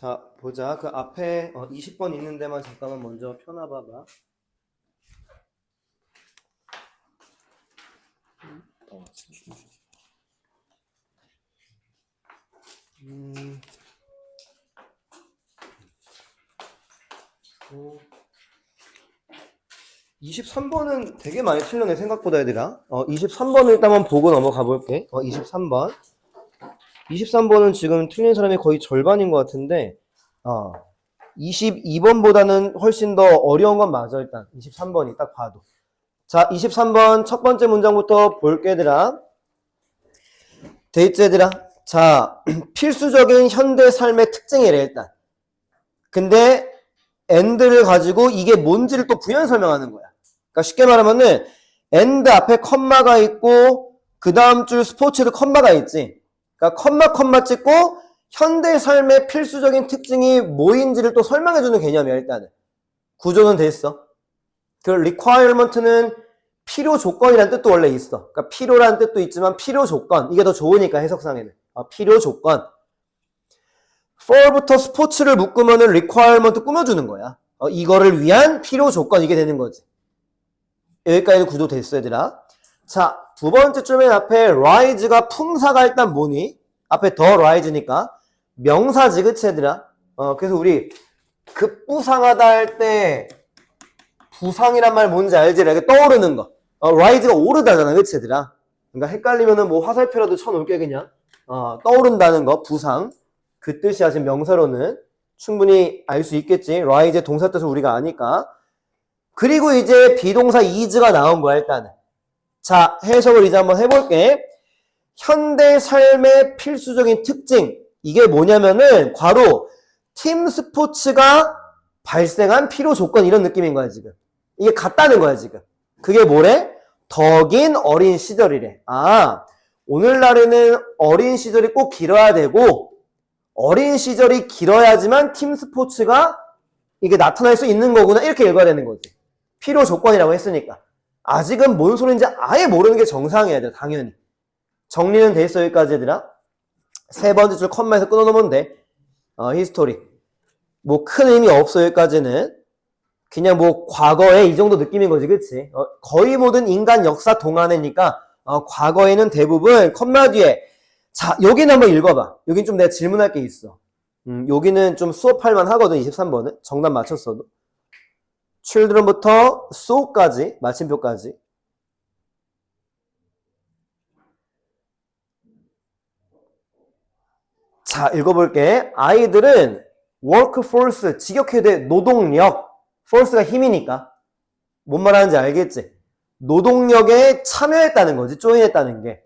자, 보자. 그 앞에 20번 있는 데만 잠깐만 먼저 펴놔봐봐. 음, 23번은 되게 많이 틀렸네, 생각보다 얘들아. 23번을 일단 한번 보고 넘어가 볼게. 23번. 23번은 지금 틀린 사람이 거의 절반인 것 같은데, 22번보다는 훨씬 더 어려운 건 맞아, 일단. 23번이 딱 봐도. 자, 23번 첫 번째 문장부터 볼게, 얘들아. 돼 있지, 얘들아? 자, 필수적인 현대 삶의 특징이래, 일단. 근데, and를 가지고 이게 뭔지를 또 부연 설명하는 거야. 그러니까 쉽게 말하면은, and 앞에 컴마가 있고, 그 다음 줄 스포츠도 컴마가 있지. 그러니까 컴마 찍고, 현대 삶의 필수적인 특징이 뭐인지를 또 설명해주는 개념이야, 일단은. 구조는 돼 있어. 그 requirement는 필요 조건이라는 뜻도 원래 있어. 그러니까 필요라는 뜻도 있지만 필요 조건. 이게 더 좋으니까 해석상에는. 필요 조건. for부터 스포츠를 묶으면은 requirement 꾸며주는 거야. 이거를 위한 필요 조건 이게 되는 거지. 여기까지는 구조 됐어, 얘들아. 자, 두 번째 줄 맨 앞에 rise가 품사가 일단 뭐니? 앞에 더 rise니까 명사지, 그치, 얘들아? 그래서 우리 급부상하다 할 때 부상이란 말 뭔지 알지? 이렇게 떠오르는 거. rise가 오르다잖아, 그치, 얘들아? 그러니까 헷갈리면은 뭐 화살표라도 쳐놓을게, 그냥. 떠오른다는 거, 부상. 그 뜻이야, 지금 명사로는. 충분히 알 수 있겠지. rise의 동사 뜻을 우리가 아니까. 그리고 이제 비동사 is가 나온 거야, 일단은. 자, 해석을 이제 한번 해볼게. 현대 삶의 필수적인 특징. 이게 뭐냐면은, 바로, 팀 스포츠가 발생한 필요 조건, 이런 느낌인 거야, 지금. 이게 같다는 거야, 지금. 그게 뭐래? 덕인 어린 시절이래. 오늘날에는 어린 시절이 꼭 길어야 되고, 어린 시절이 길어야지만 팀 스포츠가 이게 나타날 수 있는 거구나. 이렇게 읽어야 되는 거지. 필요 조건이라고 했으니까. 아직은 뭔 소리인지 아예 모르는 게 정상이야, 당연히. 정리는 돼 있어, 여기까지, 얘들아. 세 번째 줄 컴마에서 끊어놓으면 돼. 히스토리. 뭐 큰 의미 없어, 여기까지는. 그냥 뭐 과거에 이 정도 느낌인 거지, 그치? 거의 모든 인간 역사 동안이니까 과거에는 대부분 컴마 뒤에. 자, 여기는 한번 읽어봐. 여긴 좀 내가 질문할 게 있어. 여기는 좀 수업할 만 하거든, 23번은. 정답 맞췄어도. children부터 so까지, 마침표까지. 자, 읽어볼게. 아이들은 workforce, 직역해야 돼. 노동력. force가 힘이니까. 뭔 말하는지 알겠지? 노동력에 참여했다는 거지. 조인했다는 게.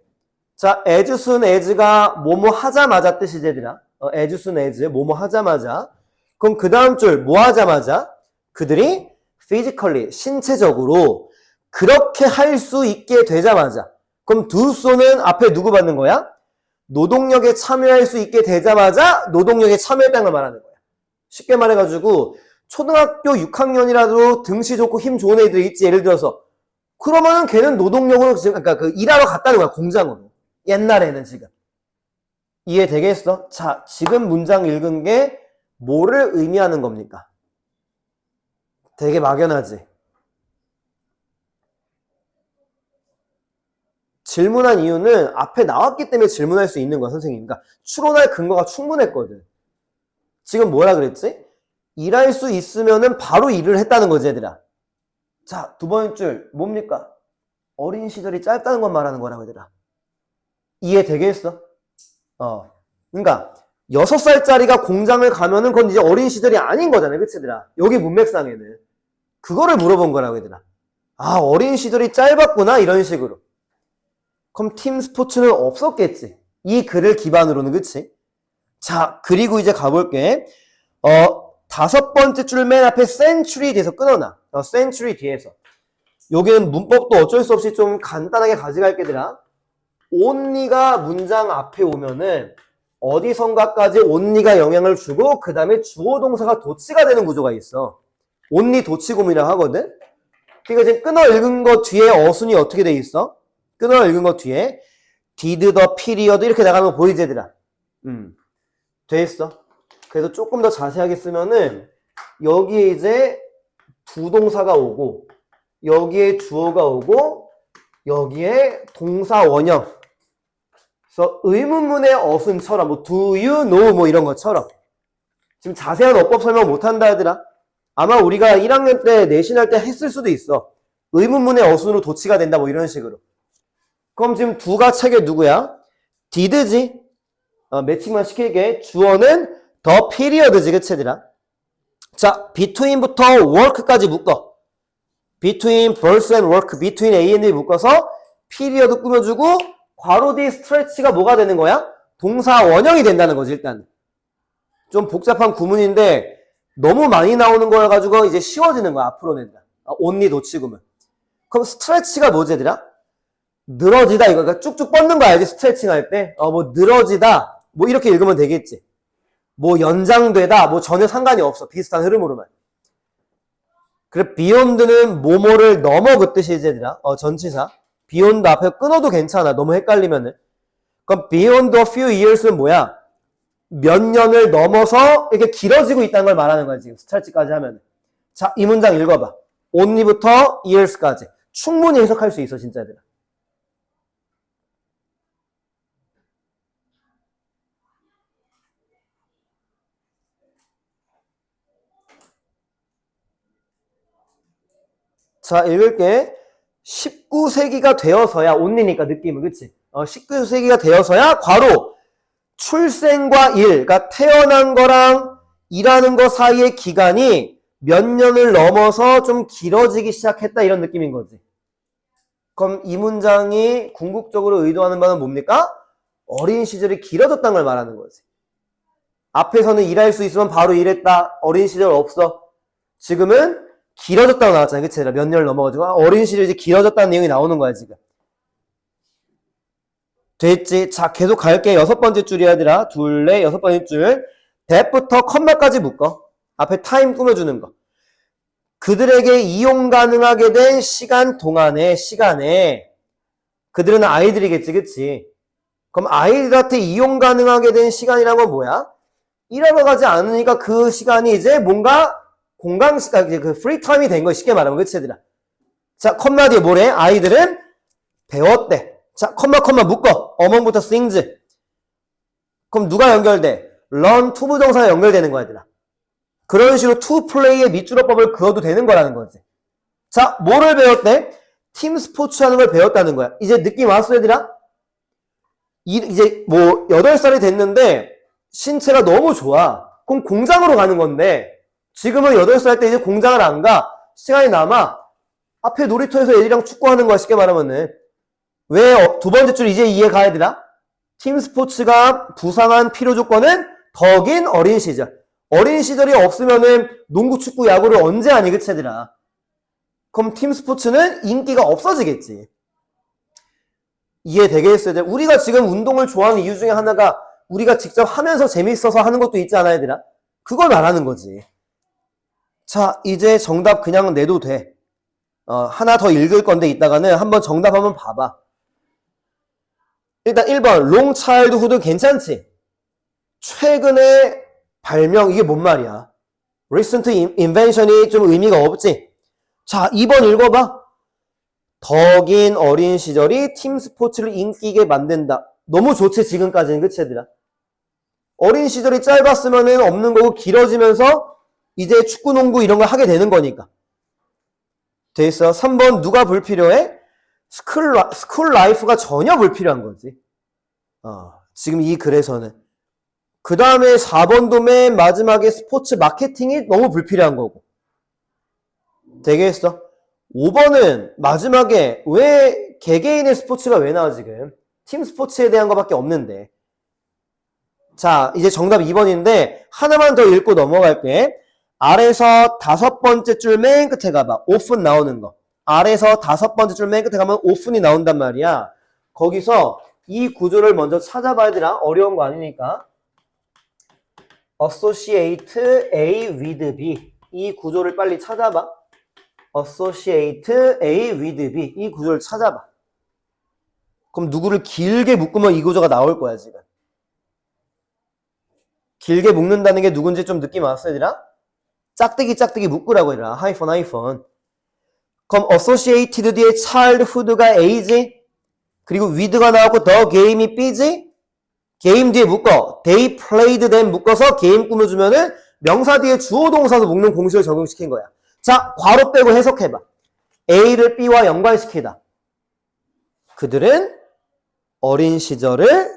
자, as soon as가 뭐뭐 하자마자 뜻이지, 얘들아. as soon as, 뭐뭐 하자마자. 그럼 그 다음 줄, 뭐 하자마자? 그들이 physically, 신체적으로 그렇게 할 수 있게 되자마자. 그럼 do so는 앞에 누구 받는 거야? 노동력에 참여할 수 있게 되자마자 노동력에 참여했다는 걸 말하는 거야. 쉽게 말해가지고 초등학교 6학년이라도 등치 좋고 힘 좋은 애들이 있지, 예를 들어서. 그러면은 걔는 노동력으로 그러니까 그 일하러 갔다는 거야, 공장으로. 옛날에는 지금. 이해되겠어? 자, 지금 문장 읽은 게 뭐를 의미하는 겁니까? 되게 막연하지? 질문한 이유는 앞에 나왔기 때문에 질문할 수 있는 거야, 선생님. 그러니까 추론할 근거가 충분했거든. 지금 뭐라 그랬지? 일할 수 있으면은 바로 일을 했다는 거지, 얘들아. 자, 두 번째 줄 뭡니까? 어린 시절이 짧다는 건 말하는 거라고, 얘들아. 이해되겠어? 그러니까 6살짜리가 공장을 가면은 그건 이제 어린 시절이 아닌 거잖아요, 그치, 얘들아? 여기 문맥상에는 그거를 물어본 거라고, 얘들아. 어린 시절이 짧았구나, 이런 식으로. 그럼 팀 스포츠는 없었겠지, 이 글을 기반으로는. 그치? 자, 그리고 이제 가볼게. 다섯 번째 줄 맨 앞에 century 뒤에서 끊어놔. century 뒤에서. 여기는 문법도 어쩔 수 없이 좀 간단하게 가져갈게, 얘들아. only가 문장 앞에 오면은 어디선가까지 only가 영향을 주고 그 다음에 주어 동사가 도치가 되는 구조가 있어. only 도치구문이라고 하거든. 그러니까 지금 끊어 읽은 거 뒤에 어순이 어떻게 돼 있어? 끊어 읽은 거 뒤에 did the period 이렇게 나가는 거 보이지, 얘들아? 돼 있어. 그래서 조금 더 자세하게 쓰면은 여기에 이제 두 동사가 오고 여기에 주어가 오고 여기에 동사 원형. 그래서 의문문의 어순처럼 뭐 do you know 뭐 이런 것처럼 지금 자세한 어법 설명 못한다 얘들아. 아마 우리가 1학년 때 내신할 때 했을 수도 있어. 의문문의 어순으로 도치가 된다 뭐 이런 식으로. 그럼 지금 두가 책에 누구야? did지. 매칭만 시킬게. 주어는 the period지 그치 얘들아. 자, between부터 work까지 묶어. between verse and work, between A and B 묶어서 period 꾸며주고 괄호 뒤 stretch가 뭐가 되는 거야? 동사 원형이 된다는 거지 일단. 좀 복잡한 구문인데 너무 많이 나오는 거여가지고 이제 쉬워지는 거야 앞으로는. only 놓치고면. 그럼 stretch가 뭐지 얘들아? 늘어지다 이거. 그러니까 쭉쭉 뻗는 거 알지? 스트레칭 할 때. 뭐 늘어지다 뭐 이렇게 읽으면 되겠지. 뭐 연장되다 뭐 전혀 상관이 없어. 비슷한 흐름으로만. 그래 beyond는 뭐뭐를 넘어 그 뜻이지 얘들아. 전치사. beyond 앞에 끊어도 괜찮아. 너무 헷갈리면은. 그럼 beyond a few years는 뭐야? 몇 년을 넘어서 이렇게 길어지고 있다는 걸 말하는 거야 지금 스트레치까지 하면. 자, 이 문장 읽어봐. only부터 years까지. 충분히 해석할 수 있어 진짜 얘들아. 자, 읽을게. 19세기가 되어서야, only니까 느낌은, 그치? 19세기가 되어서야, 괄호, 출생과 일, 그러니까 태어난 거랑 일하는 거 사이의 기간이 몇 년을 넘어서 좀 길어지기 시작했다, 이런 느낌인 거지. 그럼 이 문장이 궁극적으로 의도하는 바는 뭡니까? 어린 시절이 길어졌다는 걸 말하는 거지. 앞에서는 일할 수 있으면 바로 일했다. 어린 시절 없어. 지금은 길어졌다고 나왔잖아요. 그치? 몇 년을 넘어가지고. 어린 시절이 이제 길어졌다는 내용이 나오는 거야, 지금. 됐지? 자, 계속 갈게. 6번째 줄이야, 얘들아. 둘레, 6번째 줄. that부터 컴마까지 묶어. 앞에 타임 꾸며주는 거. 그들에게 이용 가능하게 된 시간 동안의 시간에 그들은 아이들이겠지, 그치? 그럼 아이들한테 이용 가능하게 된 시간이란 건 뭐야? 일하러 가지 않으니까 그 시간이 이제 뭔가 공강 시간, 그 프리 타임이 된 거 쉽게 말하면, 그치, 얘들아? 자, 컴마 뒤에 뭐래? 아이들은 배웠대. 자, 컴마 묶어. 어멍부터 sings. 그럼 누가 연결돼? learn to 부정사가 연결되는 거야, 얘들아. 그런 식으로 to play의 밑줄어법을 그어도 되는 거라는 거지. 자, 뭐를 배웠대? 팀 스포츠 하는 걸 배웠다는 거야. 이제 느낌 왔어, 얘들아? 이제 뭐 8살이 됐는데 신체가 너무 좋아. 그럼 공장으로 가는 건데 지금은 8살 때 이제 공장을 안 가. 시간이 남아. 앞에 놀이터에서 애들이랑 축구하는 거야, 쉽게 말하면은. 왜 두 번째 줄 이제 이해 가야 되나? 팀 스포츠가 부상한 필요 조건은 더 긴 어린 시절. 어린 시절이 없으면은 농구, 축구, 야구를 언제 하니, 그치, 얘들아? 그럼 팀 스포츠는 인기가 없어지겠지. 이해되겠어요? 우리가 지금 운동을 좋아하는 이유 중에 하나가 우리가 직접 하면서 재밌어서 하는 것도 있지 않아, 얘들아? 그걸 말하는 거지. 자, 이제 정답 그냥 내도 돼. 하나 더 읽을 건데 이따가는 한번 정답 한번 봐봐. 일단 1번 long childhood 괜찮지? 최근에 발명, 이게 뭔 말이야? recent invention이 좀 의미가 없지? 자, 2번 읽어봐. 더 긴 어린 시절이 팀 스포츠를 인기 있게 만든다. 너무 좋지 지금까지는, 그치 얘들아? 어린 시절이 짧았으면은 없는 거고 길어지면서 이제 축구, 농구 이런 걸 하게 되는 거니까. 돼 있어. 3번 누가 불필요해? 스쿨 라이프가 전혀 불필요한 거지. 지금 이 글에서는. 그 다음에 4번도 맨 마지막에 스포츠 마케팅이 너무 불필요한 거고. 되겠어? 5번은 마지막에 왜 개개인의 스포츠가 왜 나와 지금? 팀 스포츠에 대한 거밖에 없는데. 자, 이제 정답 2번인데 하나만 더 읽고 넘어갈게. 아래서 5번째 줄 맨 끝에 가봐. often 나오는 거. 아래서 5번째 줄 맨 끝에 가면 often이 나온단 말이야. 거기서 이 구조를 먼저 찾아봐야 되나? 어려운 거 아니니까. associate A with B. 이 구조를 빨리 찾아봐. associate A with B. 이 구조를 찾아봐. 그럼 누구를 길게 묶으면 이 구조가 나올 거야, 지금. 길게 묶는다는 게 누군지 좀 느낌 왔어, 얘들아? 짝대기 묶으라고 얘들아. 하이펀. 그럼 associated 뒤에 childhood가 A지? 그리고 with가 나오고 the game이 B지? game 뒤에 묶어. they played them 묶어서 game 꾸며주면은 명사 뒤에 주어 동사서 묶는 공식을 적용시킨 거야. 자, 괄호 빼고 해석해봐. A를 B와 연관시키다. 그들은 어린 시절을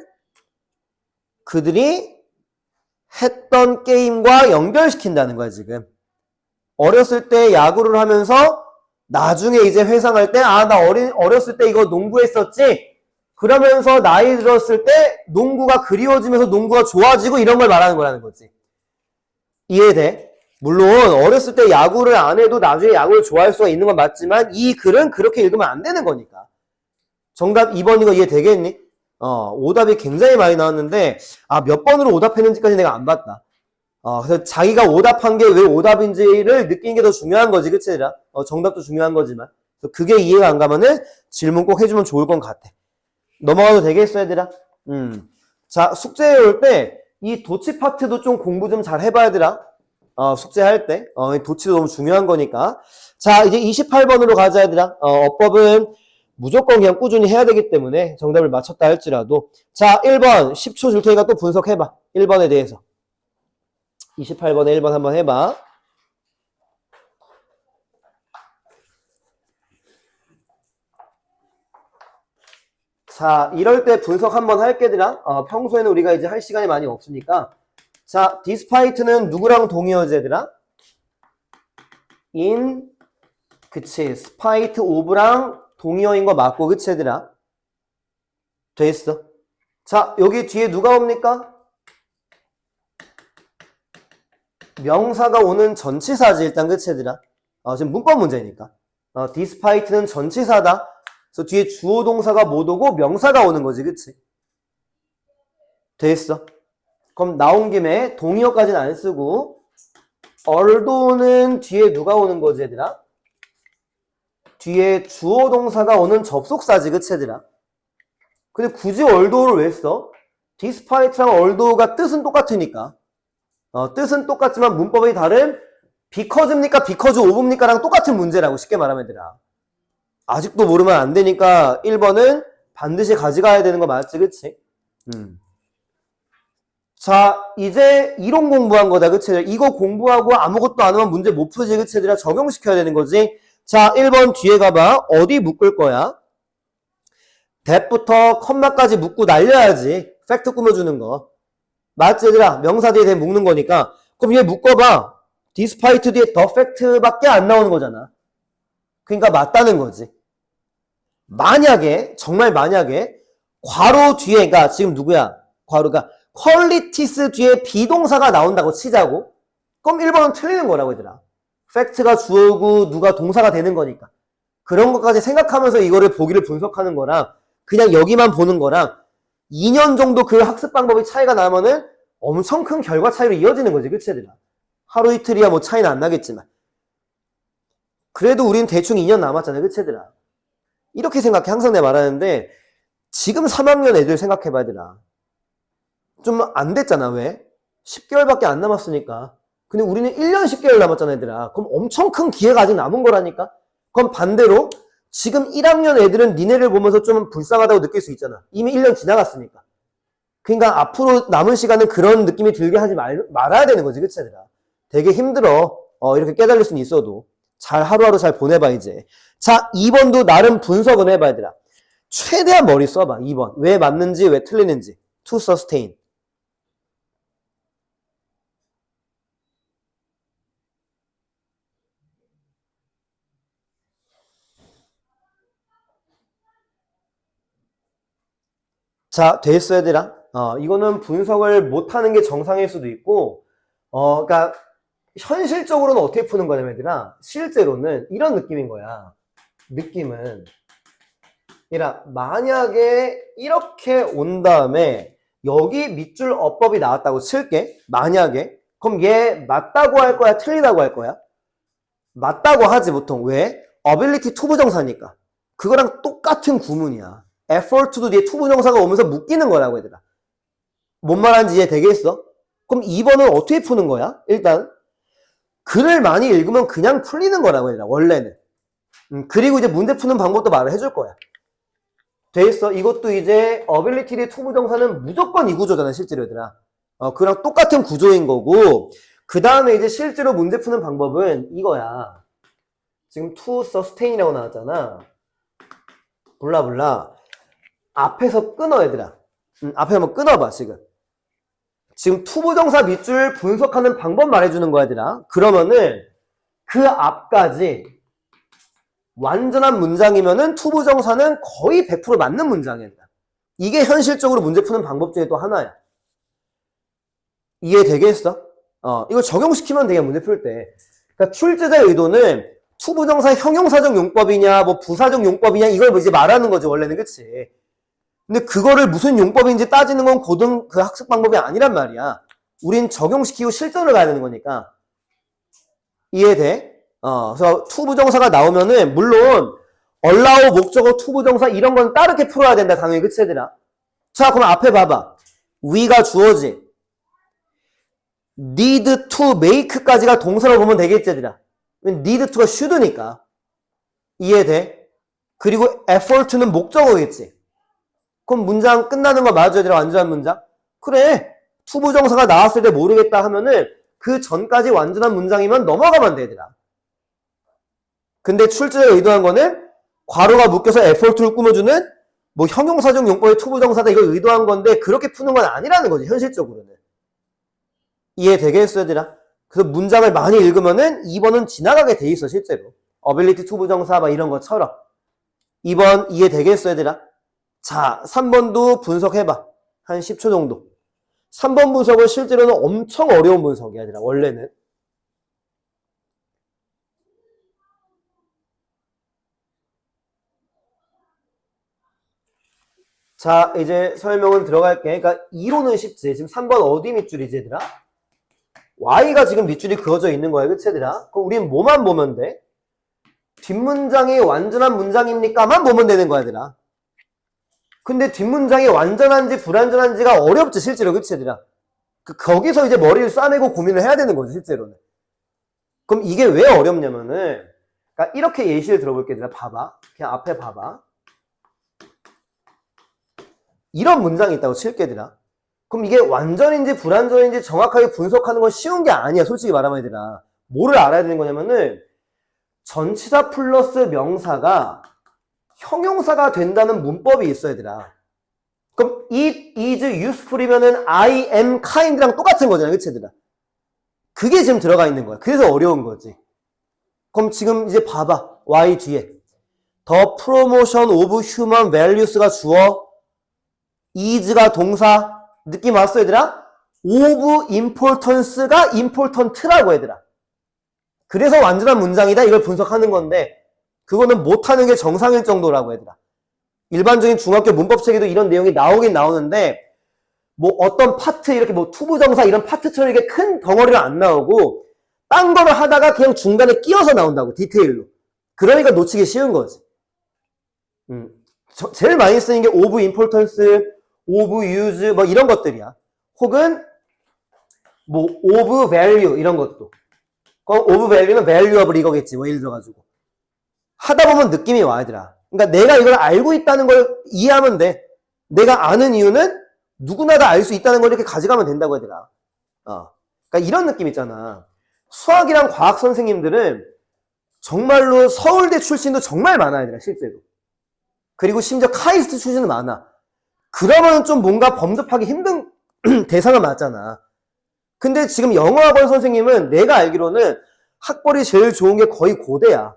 그들이 했던 게임과 연결시킨다는 거야, 지금. 어렸을 때 야구를 하면서 나중에 이제 회상할 때, 아, 나 어렸을 때 이거 농구했었지? 그러면서 나이 들었을 때 농구가 그리워지면서 농구가 좋아지고 이런 걸 말하는 거라는 거지. 이해돼? 물론 어렸을 때 야구를 안 해도 나중에 야구를 좋아할 수가 있는 건 맞지만 이 글은 그렇게 읽으면 안 되는 거니까. 정답 2번 이거 이해되겠니? 오답이 굉장히 많이 나왔는데 몇 번으로 오답했는지까지 내가 안 봤다. 그래서 자기가 오답한 게 왜 오답인지를 느끼는 게 더 중요한 거지, 그치? 정답도 중요한 거지만. 그래서 그게 이해가 안 가면은 질문 꼭 해주면 좋을 것 같아. 넘어가도 되겠어, 얘들아? 자, 숙제에 올 때 이 도치 파트도 좀 공부 좀 잘 해봐야 되라. 숙제할 때. 도치도 너무 중요한 거니까. 자, 이제 28번으로 가자, 얘들아. 어법은 무조건 그냥 꾸준히 해야 되기 때문에 정답을 맞췄다 할지라도. 자, 1번 10초 줄 테니까 또 분석해봐. 1번에 대해서. 28번에 1번 한번 해봐. 자, 이럴 때 분석 한번 할게, 얘들아. 평소에는 우리가 이제 할 시간이 많이 없으니까. 자, despite는 누구랑 동의어지, 얘들아? in, 그치. spite of랑 동의어인 거 맞고, 그치, 얘들아? 됐어. 자, 여기 뒤에 누가 옵니까? 명사가 오는 전치사지, 일단, 그치, 얘들아? 지금 문법 문제니까. despite는 전치사다. 그래서 뒤에 주어 동사가 못 오고 명사가 오는 거지, 그치? 됐어. 그럼 나온 김에 동의어까지는 안 쓰고 although는 뒤에 누가 오는 거지, 얘들아? 뒤에 주어 동사가 오는 접속사지, 그치, 얘들아? 근데 굳이 although를 왜 써? despite랑 although가 뜻은 똑같으니까. 뜻은 똑같지만 문법이 다른 because입니까? because of입니까? 랑 똑같은 문제라고 쉽게 말하면, 얘들아. 아직도 모르면 안 되니까 1번은 반드시 가져가야 되는 거 맞지, 그치? 자, 이제 이론 공부한 거다, 그치? 이거 공부하고 아무것도 안 하면 문제 못 풀지, 그치? 얘들아 적용시켜야 되는 거지. 자, 1번 뒤에 가봐. 어디 묶을 거야? that부터 컴마까지 묶고 날려야지. 팩트 꾸며주는 거. 맞지, 얘들아? 명사 뒤에 묶는 거니까. 그럼 얘 묶어봐. despite 뒤에 the fact밖에 안 나오는 거잖아. 그러니까 맞다는 거지. 만약에, 정말 만약에, 괄호 뒤에, 그러니까 지금 누구야? 괄호가, qualities 뒤에 비동사가 나온다고 치자고? 그럼 1번은 틀리는 거라고, 얘들아. 팩트가 주어고 누가 동사가 되는 거니까. 그런 것까지 생각하면서 이거를 보기를 분석하는 거랑, 그냥 여기만 보는 거랑, 2년 정도 그 학습 방법이 차이가 나면은 엄청 큰 결과 차이로 이어지는 거지, 그치, 얘들아? 하루 이틀이야 뭐 차이는 안 나겠지만. 그래도 우리는 대충 2년 남았잖아요, 그치, 얘들아? 이렇게 생각해. 항상 내가 말하는데 지금 3학년 애들 생각해봐야 되나. 좀 안 됐잖아. 왜? 10개월밖에 안 남았으니까. 근데 우리는 1년 10개월 남았잖아, 얘들아. 그럼 엄청 큰 기회가 아직 남은 거라니까. 그럼 반대로 지금 1학년 애들은 니네를 보면서 좀 불쌍하다고 느낄 수 있잖아. 이미 1년 지나갔으니까. 그러니까 앞으로 남은 시간은 그런 느낌이 들게 하지 말아야 되는 거지, 그치, 얘들아? 되게 힘들어. 이렇게 깨달을 수는 있어도. 잘 하루하루 잘 보내봐, 이제. 자, 2번도 나름 분석은 해봐, 얘들아. 최대한 머리 써봐, 2번. 왜 맞는지, 왜 틀리는지. to sustain. 자, 됐어, 얘들아. 이거는 분석을 못하는 게 정상일 수도 있고, 그러니까, 현실적으로는 어떻게 푸는 거냐면, 얘들아. 실제로는 이런 느낌인 거야. 느낌은. 얘들아, 만약에 이렇게 온 다음에, 여기 밑줄 어법이 나왔다고 칠게. 만약에. 그럼 얘 맞다고 할 거야? 틀리다고 할 거야? 맞다고 하지, 보통. 왜? ability to 부정사니까. 그거랑 똑같은 구문이야. effort도 뒤에 to 부정사가 오면서 묶이는 거라고, 얘들아. 뭔 말하는지 이해 되겠어? 그럼 2번은 어떻게 푸는 거야? 일단 글을 많이 읽으면 그냥 풀리는 거라고 얘들아, 원래는. 그리고 이제 문제 푸는 방법도 말을 해줄 거야. 돼 있어. 이것도 이제 어빌리티의 투부정사는 무조건 이 구조잖아, 실제로 얘들아. 그랑 똑같은 구조인 거고, 그 다음에 이제 실제로 문제 푸는 방법은 이거야. 지금 to sustain이라고 나왔잖아. 블라블라. 앞에서 끊어, 얘들아. 앞에 한번 끊어봐, 지금. 지금 투부정사 밑줄 분석하는 방법 말해주는 거야, 얘들아. 그러면은 그 앞까지 완전한 문장이면은 투부정사는 거의 100% 맞는 문장이야. 이게 현실적으로 문제 푸는 방법 중에 또 하나야. 이해되겠어? 이거 적용시키면 되게 문제 풀 때. 그러니까 출제자의 의도는 투부정사 형용사적 용법이냐, 뭐 부사적 용법이냐, 이걸 이제 말하는 거지, 원래는. 그치? 근데 그거를 무슨 용법인지 따지는 건 고등 그 학습 방법이 아니란 말이야. 우린 적용시키고 실전을 가야 되는 거니까. 이해돼? 그래서 투부정사가 나오면은, 물론, allow, 목적어, 투부정사, 이런 건 따르게 풀어야 된다, 당연히. 그치, 얘들아? 자, 그럼 앞에 봐봐. we가 주어지. need to make까지가 동사로 보면 되겠지, 얘들아. need to가 should니까. 이해돼? 그리고 effort는 목적어겠지. 그럼 문장 끝나는 거 맞아, 얘들아? 완전한 문장? 그래. 투부정사가 나왔을 때 모르겠다 하면은 그 전까지 완전한 문장이면 넘어가면 돼, 얘들아. 근데 출제자가 의도한 거는 괄호가 묶여서 effort를 꾸며주는 뭐 형용사적 용법의 투부정사다, 이걸 의도한 건데 그렇게 푸는 건 아니라는 거지, 현실적으로는. 이해되겠어, 얘들아? 그래서 문장을 많이 읽으면은 2번은 지나가게 돼 있어, 실제로. ability 투부정사 막 이런 것처럼. 2번 이해되겠어, 얘들아? 자, 3번도 분석해봐. 한 10초 정도. 3번 분석은 실제로는 엄청 어려운 분석이야, 얘들아, 원래는. 자, 이제 설명은 들어갈게. 그러니까 이론은 쉽지. 지금 3번 어디 밑줄이지, 얘들아? Y가 지금 밑줄이 그어져 있는 거야, 그치, 얘들아? 그럼 우린 뭐만 보면 돼? 뒷문장이 완전한 문장입니까만 보면 되는 거야, 얘들아. 근데 뒷문장이 완전한지 불완전한지가 어렵지, 실제로. 그치, 얘들아? 거기서 이제 머리를 싸매고 고민을 해야 되는 거지, 실제로는. 그럼 이게 왜 어렵냐면은, 그러니까 이렇게 예시를 들어볼게, 얘들아. 봐봐. 그냥 앞에 봐봐. 이런 문장이 있다고 칠게, 얘들아. 그럼 이게 완전인지 불완전인지 정확하게 분석하는 건 쉬운 게 아니야, 솔직히 말하면, 얘들아. 뭐를 알아야 되는 거냐면은, 전치사 플러스 명사가 형용사가 된다는 문법이 있어, 얘들아. 그럼 it is useful이면은 I am kind랑 똑같은 거잖아, 그치, 얘들아? 그게 지금 들어가 있는 거야. 그래서 어려운 거지. 그럼 지금 이제 봐봐. Y 뒤에. The promotion of human values가 주어, is가 동사, 느낌 왔어, 얘들아? of importance가 important라고, 얘들아. 그래서 완전한 문장이다, 이걸 분석하는 건데, 그거는 못하는 게 정상일 정도라고, 얘들아. 일반적인 중학교 문법 책에도 이런 내용이 나오긴 나오는데, 뭐 어떤 파트, 이렇게 뭐 투부정사 이런 파트처럼 이렇게 큰 덩어리가 안 나오고, 딴 거를 하다가 그냥 중간에 끼어서 나온다고, 디테일로. 그러니까 놓치기 쉬운 거지. 제일 많이 쓰는 게 of importance, of use, 뭐 이런 것들이야. 혹은, 뭐, of value, 이런 것도. of value는 valuable 이거겠지, 뭐 예를 들어가지고. 하다 보면 느낌이 와, 얘들아. 그러니까 내가 이걸 알고 있다는 걸 이해하면 돼. 내가 아는 이유는 누구나 다 알 수 있다는 걸 이렇게 가져가면 된다고, 얘들아. 그러니까 이런 느낌 있잖아. 수학이랑 과학 선생님들은 정말로 서울대 출신도 정말 많아, 얘들아, 실제로. 그리고 심지어 카이스트 출신도 많아. 그러면 좀 뭔가 범접하기 힘든 대상은 맞잖아. 근데 지금 영어학원 선생님은 내가 알기로는 학벌이 제일 좋은 게 거의 고대야.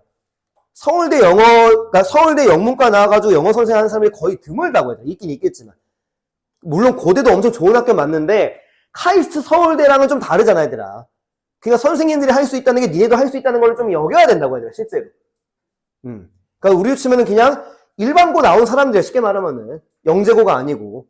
서울대 그러니까 서울대 영문과 나와가지고 영어 선생 하는 사람이 거의 드물다고 해야 돼. 있긴 있겠지만. 물론 고대도 엄청 좋은 학교 맞는데, 카이스트 서울대랑은 좀 다르잖아, 얘들아. 그러니까 선생님들이 할 수 있다는 게 니네도 할 수 있다는 걸 좀 여겨야 된다고 해야 돼, 실제로. 그러니까 우리로 치면은 그냥 일반고 나온 사람들, 쉽게 말하면은. 영재고가 아니고.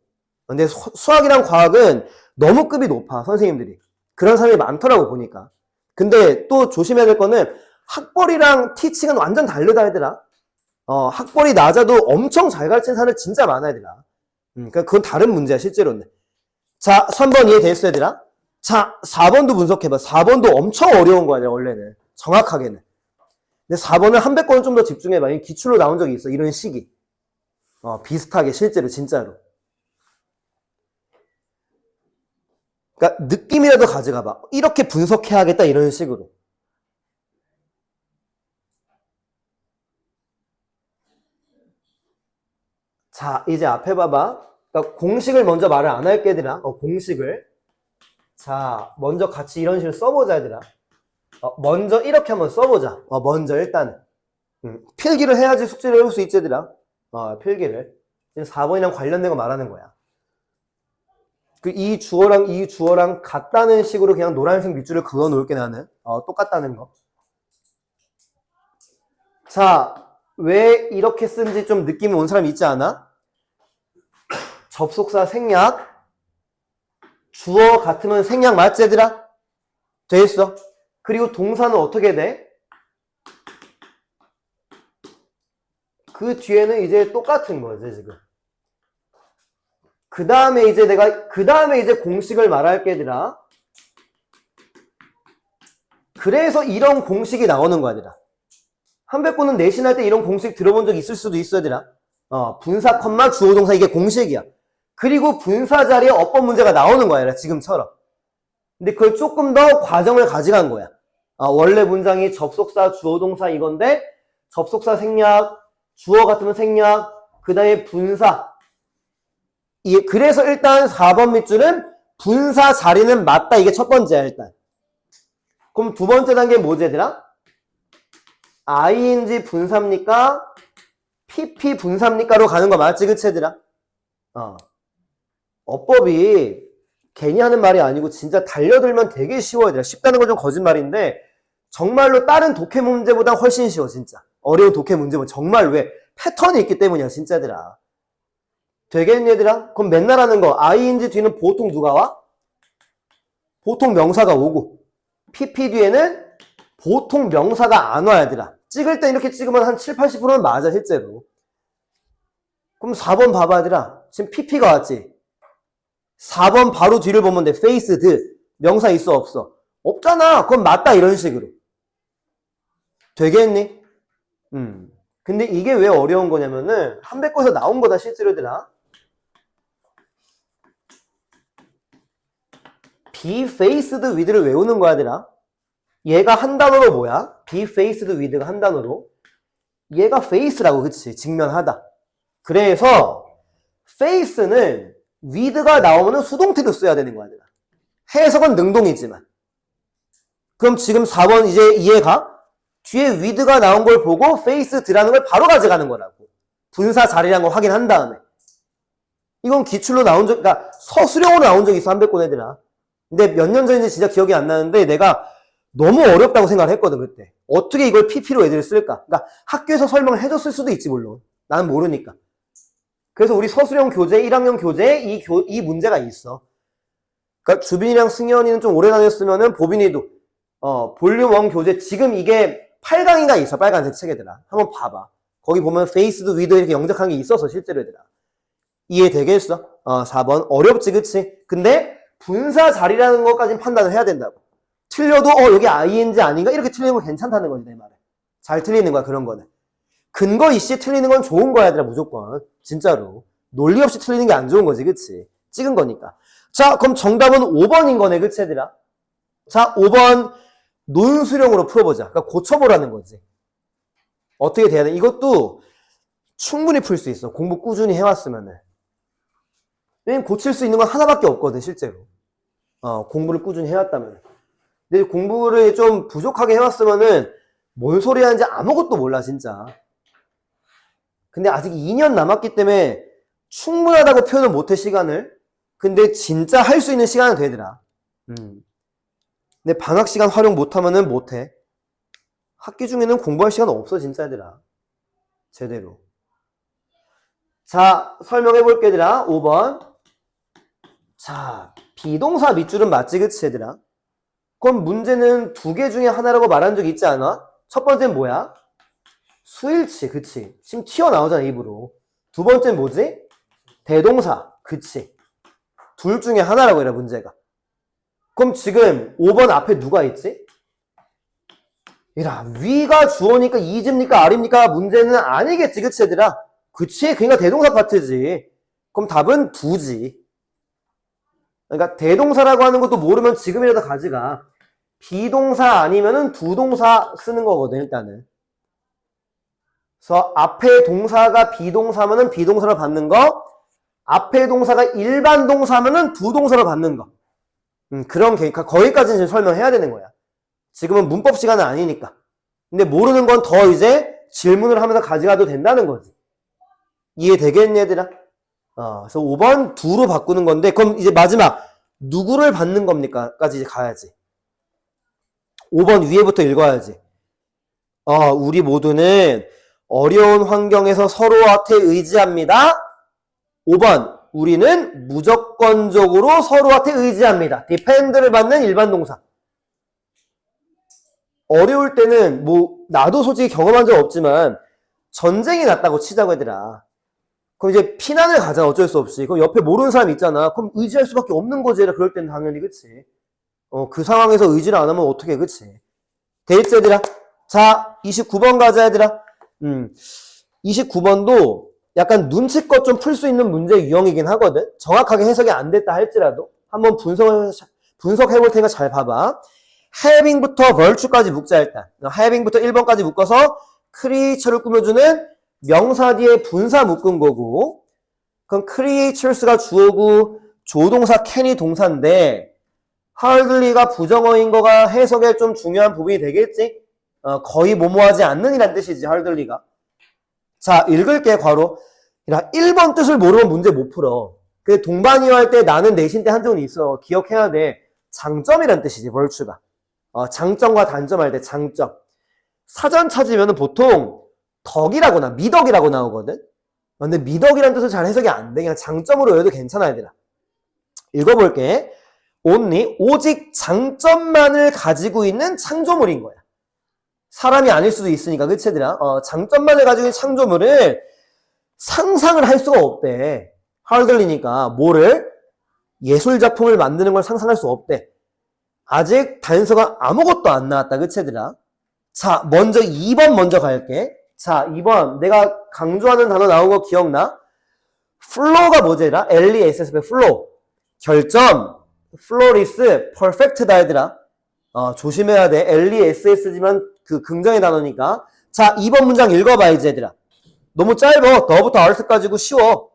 근데 수학이랑 과학은 너무 급이 높아, 선생님들이. 그런 사람이 많더라고, 보니까. 근데 또 조심해야 될 거는, 학벌이랑 티칭은 완전 다르다, 얘들아. 학벌이 낮아도 엄청 잘 가르치는 사람들 진짜 많아, 얘들아. 그러니까 그건 다른 문제야, 실제로는. 자, 3번 이해됐어, 얘들아? 자, 4번도 분석해봐. 4번도 엄청 어려운 거 아니야, 원래는. 정확하게는. 근데 4번은 한 100번은 좀 더 집중해봐. 이 기출로 나온 적이 있어, 이런 식이. 비슷하게, 실제로, 진짜로. 그러니까 느낌이라도 가져가봐. 이렇게 분석해야겠다, 이런 식으로. 자, 이제 앞에 봐봐. 그러니까 공식을 먼저 말을 안 할게, 얘들아. 공식을. 자, 먼저 같이 이런 식으로 써보자, 얘들아. 먼저 이렇게 한번 써보자. 먼저 일단은. 필기를 해야지 숙제를 해올 수 있지, 얘들아. 필기를. 지금 4번이랑 관련된 거 말하는 거야. 이 주어랑 같다는 식으로 그냥 노란색 밑줄을 그어 놓을게, 나는. 똑같다는 거. 자, 왜 이렇게 쓴지 좀 느낌이 온 사람 있지 않아? 접속사 생략. 주어 같으면 생략 맞지, 얘들아? 돼 있어. 그리고 동사는 어떻게 돼? 그 뒤에는 이제 똑같은 거지, 지금. 그 다음에 이제 공식을 말할게, 얘들아. 그래서 이런 공식이 나오는 거야, 얘들아. 한백구는 내신할 때 이런 공식 들어본 적 있을 수도 있어, 얘들아. 분사, 주어, 동사, 이게 공식이야. 그리고 분사 자리에 어법 문제가 나오는 거야, 얘들아, 지금처럼. 근데 그걸 조금 더 과정을 가져간 거야. 원래 문장이 접속사, 주어, 동사 이건데, 접속사 생략, 주어 같으면 생략, 그 다음에 분사. 그래서 일단 4번 밑줄은 분사 자리는 맞다. 이게 첫 번째야, 일단. 그럼 두 번째 단계 뭐지, 얘들아? ing 분사입니까? pp 분사입니까로 가는 거 맞지, 그치, 얘들아? 어법이 괜히 하는 말이 아니고 진짜 달려들면 되게 쉬워요, 얘들아. 쉽다는 건 좀 거짓말인데 정말로 다른 독해 문제보다 훨씬 쉬워, 진짜. 어려운 독해 문제는 정말 왜? 패턴이 있기 때문이야, 진짜, 얘들아. 되겠니, 얘들아? 그럼 맨날 하는 거 ing 뒤는 보통 누가 와? 보통 명사가 오고 pp 뒤에는 보통 명사가 안 와, 얘들아. 찍을 때 이렇게 찍으면 한 7, 80%는 맞아, 실제로. 그럼 4번 봐봐, 얘들아. 지금 pp가 왔지? 4번 바로 뒤를 보면 돼. faced. 명사 있어, 없어? 없잖아. 그럼 맞다, 이런 식으로. 되겠니? 근데 이게 왜 어려운 거냐면은 한백거에서 나온 거다, 실제로, 얘들아. be faced with를 외우는 거야, 얘들아. 얘가 한 단어로 뭐야? be faced with가 한 단어로. 얘가 face라고, 그치? 직면하다. 그래서 face는 with가 나오면 수동태로 써야 되는 거야, 얘들아. 해석은 능동이지만. 그럼 지금 4번 이제 이해가? 뒤에 with가 나온 걸 보고 faced라는 걸 바로 가져가는 거라고. 분사 자리라는 걸 확인한 다음에. 이건 기출로 나온 적, 그러니까 서술형으로 나온 적이 있어, 한백권 애들아. 근데 몇 년 전인지 진짜 기억이 안 나는데 내가 너무 어렵다고 생각을 했거든, 그때. 어떻게 이걸 PP로 애들을 쓸까? 그러니까 학교에서 설명을 해줬을 수도 있지, 물론. 나는 모르니까. 그래서 우리 서술형 교재, 1학년 교재에 이 문제가 있어. 그러니까 주빈이랑 승현이는 좀 오래 다녔으면은 보빈이도 볼륨 1 교재 지금 이게 8강인가 있어, 빨간색 책에들아. 한번 봐봐. 거기 보면 faced with 이렇게 영작한 게 있어서 실제로 얘들아. 이해되겠어? 4번. 어렵지, 그치? 근데 분사 자리라는 것까지는 판단을 해야 된다고. 틀려도 여기 ing 아닌가? 이렇게 틀리는 건 괜찮다는 거지, 내 말에. 잘 틀리는 거야, 그런 거는. 근거 이씨 틀리는 건 좋은 거야, 얘들아, 무조건. 진짜로. 논리 없이 틀리는 게 안 좋은 거지, 그치? 찍은 거니까. 자, 그럼 정답은 5번인 거네, 그치, 얘들아? 자, 5번 논술형으로 풀어보자. 그러니까 고쳐보라는 거지. 어떻게 돼야 돼? 이것도 충분히 풀 수 있어. 공부 꾸준히 해왔으면은. 왜냐면 고칠 수 있는 건 하나밖에 없거든, 실제로. 공부를 꾸준히 해왔다면. 근데 공부를 좀 부족하게 해왔으면은 뭔 소리 하는지 아무것도 몰라, 진짜. 근데 아직 2년 남았기 때문에 충분하다고 표현을 못해, 시간을. 근데 진짜 할 수 있는 시간은 되더라. 근데 방학 시간 활용 못하면은 못해. 학기 중에는 공부할 시간 없어, 진짜, 얘들아. 제대로. 자, 설명해볼게, 얘들아. 5번. 자, 비동사 밑줄은 맞지, 그치, 얘들아? 그럼 문제는 두 개 중에 하나라고 말한 적 있지 않아? 첫 번째는 뭐야? 수일치, 그치. 지금 튀어나오잖아, 입으로. 두 번째는 뭐지? 대동사, 그치. 둘 중에 하나라고 해라, 문제가. 그럼 지금 5번 앞에 누가 있지? 얘라, 위가 주어니까 이집니까 아립니까? 문제는 아니겠지, 그치, 얘들아? 그치? 그러니까 대동사 파트지. 그럼 답은 두지. 그러니까 대동사라고 하는 것도 모르면 지금이라도 가져가. 비동사 아니면은 두동사 쓰는 거거든, 일단은. 그래서 앞에 동사가 비동사면은 비동사를 받는 거, 앞에 동사가 일반 동사면은 두동사를 받는 거. 그런 그러니까 거기까지는 지금 설명해야 되는 거야. 지금은 문법 시간은 아니니까. 근데 모르는 건 더 이제 질문을 하면서 가져가도 된다는 거지. 이해되겠니, 얘들아? 그래서 5번 두로 바꾸는 건데, 그럼 이제 마지막 누구를 받는 겁니까? 까지 이제 가야지. 5번 위에부터 읽어야지. 우리 모두는 어려운 환경에서 서로한테 의지합니다. 5번 우리는 무조건적으로 서로한테 의지합니다. depend를 받는 일반 동사. 어려울 때는 뭐 나도 솔직히 경험한 적 없지만 전쟁이 났다고 치자고 얘들아. 그럼 이제 피난을 가잖아, 어쩔 수 없이. 그럼 옆에 모르는 사람 있잖아. 그럼 의지할 수밖에 없는 거지. 그럴 땐 당연히, 그치? 그 상황에서 의지를 안 하면 어떻게, 그치? 데이트 얘들아. 자, 29번 가자, 얘들아. 29번도 약간 눈치껏 좀 풀 수 있는 문제 유형이긴 하거든. 정확하게 해석이 안 됐다 할지라도 한번 분석해 볼 테니까 잘 봐봐. having부터 virtue까지 묶자, 일단. having부터 1번까지 묶어서 creature를 꾸며주는 명사 뒤에 분사 묶은 거고, 그럼 creatures가 주어고 조동사 can이 동사인데 hardly가 부정어인 거가 해석에 좀 중요한 부분이 되겠지? 거의 뭐뭐하지 않는 이란 뜻이지, hardly가. 자, 읽을게, 괄호. 1번 뜻을 모르면 문제 못 풀어. 그 동반이어 할 때 나는 내신 때 한 적은 있어. 기억해야 돼. 장점이란 뜻이지, virtue가. 장점과 단점 할 때 장점. 사전 찾으면 보통 덕이라거나 미덕이라고 나오거든. 근데 미덕이란 뜻은 잘 해석이 안 돼. 그냥 장점으로 외워도 괜찮아, 얘들아. 읽어볼게. only, 오직 장점만을 가지고 있는 창조물인 거야. 사람이 아닐 수도 있으니까, 그치, 얘들아? 장점만을 가지고 있는 창조물을 상상을 할 수가 없대. hardly니까. 뭐를? 예술작품을 만드는 걸 상상할 수 없대. 아직 단서가 아무것도 안 나왔다, 그치, 얘들아? 자, 먼저 2번 먼저 갈게. 자, 2번. 내가 강조하는 단어 나온 거 기억나? flow가 뭐지, 얘들아? LESS, flow. 결점. flawless, perfect다, 얘들아. 조심해야 돼. LESS지만 그 긍정의 단어니까. 자, 2번 문장 읽어봐, 이제, 얘들아. 너무 짧아. 더부터 아르트 가지고 쉬워.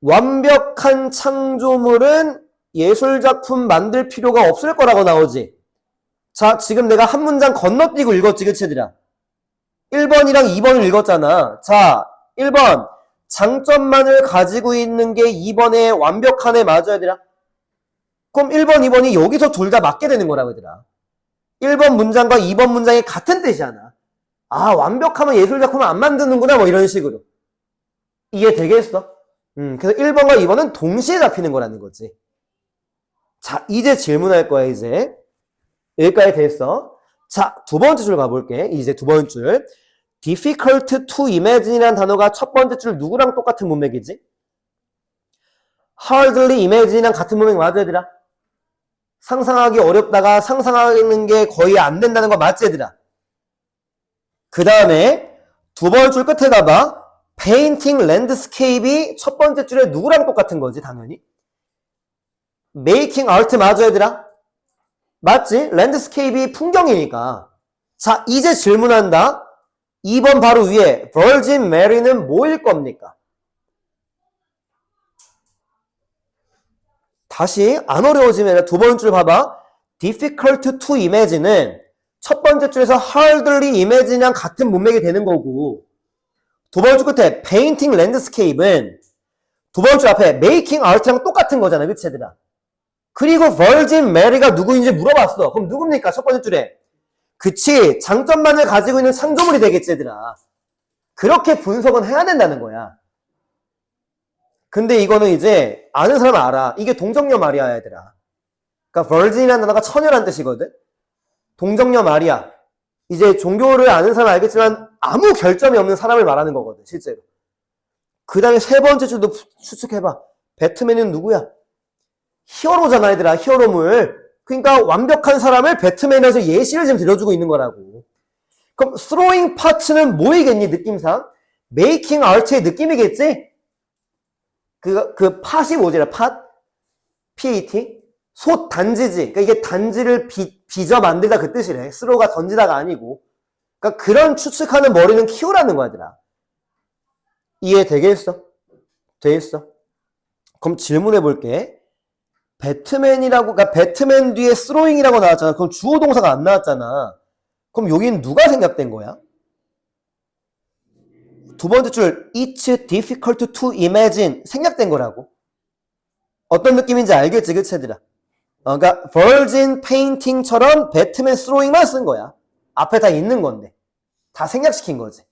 완벽한 창조물은 예술작품 만들 필요가 없을 거라고 나오지. 자, 지금 내가 한 문장 건너뛰고 읽었지, 그치, 얘들아? 1번이랑 2번을 읽었잖아. 자, 1번. 장점만을 가지고 있는 게 2번의 완벽한에 맞아, 얘들아. 그럼 1번, 2번이 여기서 둘 다 맞게 되는 거라고, 얘들아. 1번 문장과 2번 문장이 같은 뜻이잖아. 완벽하면 예술작품을 안 만드는구나, 뭐 이런 식으로. 이해되겠어? 그래서 1번과 2번은 동시에 잡히는 거라는 거지. 자, 이제 질문할 거야, 이제. 여기까지 됐어. 자, 두 번째 줄 가볼게. 이제 두 번째 줄. difficult to imagine이라는 단어가 첫 번째 줄 누구랑 똑같은 문맥이지? hardly imagine이랑 같은 문맥 맞아, 얘들아? 상상하기 어렵다가 상상하는 게 거의 안 된다는 거 맞지, 얘들아? 그 다음에 두 번째 줄 끝에 가봐. painting landscape이 첫 번째 줄에 누구랑 똑같은 거지, 당연히? making art 맞아, 얘들아? 맞지? 랜드스케이프이 풍경이니까. 자, 이제 질문한다. 2번 바로 위에 Virgin Mary는 뭐일 겁니까? 다시 안 어려워지면 두 번째 줄 봐봐. Difficult to imagine은 첫 번째 줄에서 hardly imagine랑 같은 문맥이 되는 거고, 두 번째 줄 끝에 painting landscape은 두 번째 줄 앞에 making art랑 똑같은 거잖아, 그치, 얘들아? 그리고 Virgin Mary가 누구인지 물어봤어. 그럼 누굽니까? 첫 번째 줄에. 그치, 장점만을 가지고 있는 창조물이 되겠지, 얘들아. 그렇게 분석은 해야 된다는 거야. 근데 이거는 이제 아는 사람은 알아. 이게 동정녀 마리아야, 얘들아. 그러니까 Virgin이라는 단어가 처녀란 뜻이거든. 동정녀 마리아. 이제 종교를 아는 사람은 알겠지만 아무 결점이 없는 사람을 말하는 거거든, 실제로. 그 다음에 세 번째 줄도 추측해봐. 배트맨은 누구야? 히어로잖아, 얘들아. 히어로물. 그러니까 완벽한 사람을 배트맨에서 예시를 지금 들어주고 있는 거라고. 그럼 throwing parts는 뭐이겠니, 느낌상? making art의 느낌이겠지? 그 팟이 뭐지라, 팟? PAT? 솥 단지지. 그러니까 이게 단지를 빚어 만들다 그 뜻이래. throw가 던지다가 아니고. 그러니까 그런 추측하는 머리는 키우라는 거야, 얘들아. 이해되겠어? 되겠어? 그럼 질문해 볼게. 배트맨이라고, 그러니까 배트맨 뒤에 throwing이라고 나왔잖아. 그럼 주어 동사가 안 나왔잖아. 그럼 여긴 누가 생략된 거야? 두 번째 줄, it's difficult to imagine 생략된 거라고. 어떤 느낌인지 알겠지, 그치, 얘들아? 그러니까 virgin painting처럼 배트맨 throwing만 쓴 거야. 앞에 다 있는 건데. 다 생략시킨 거지.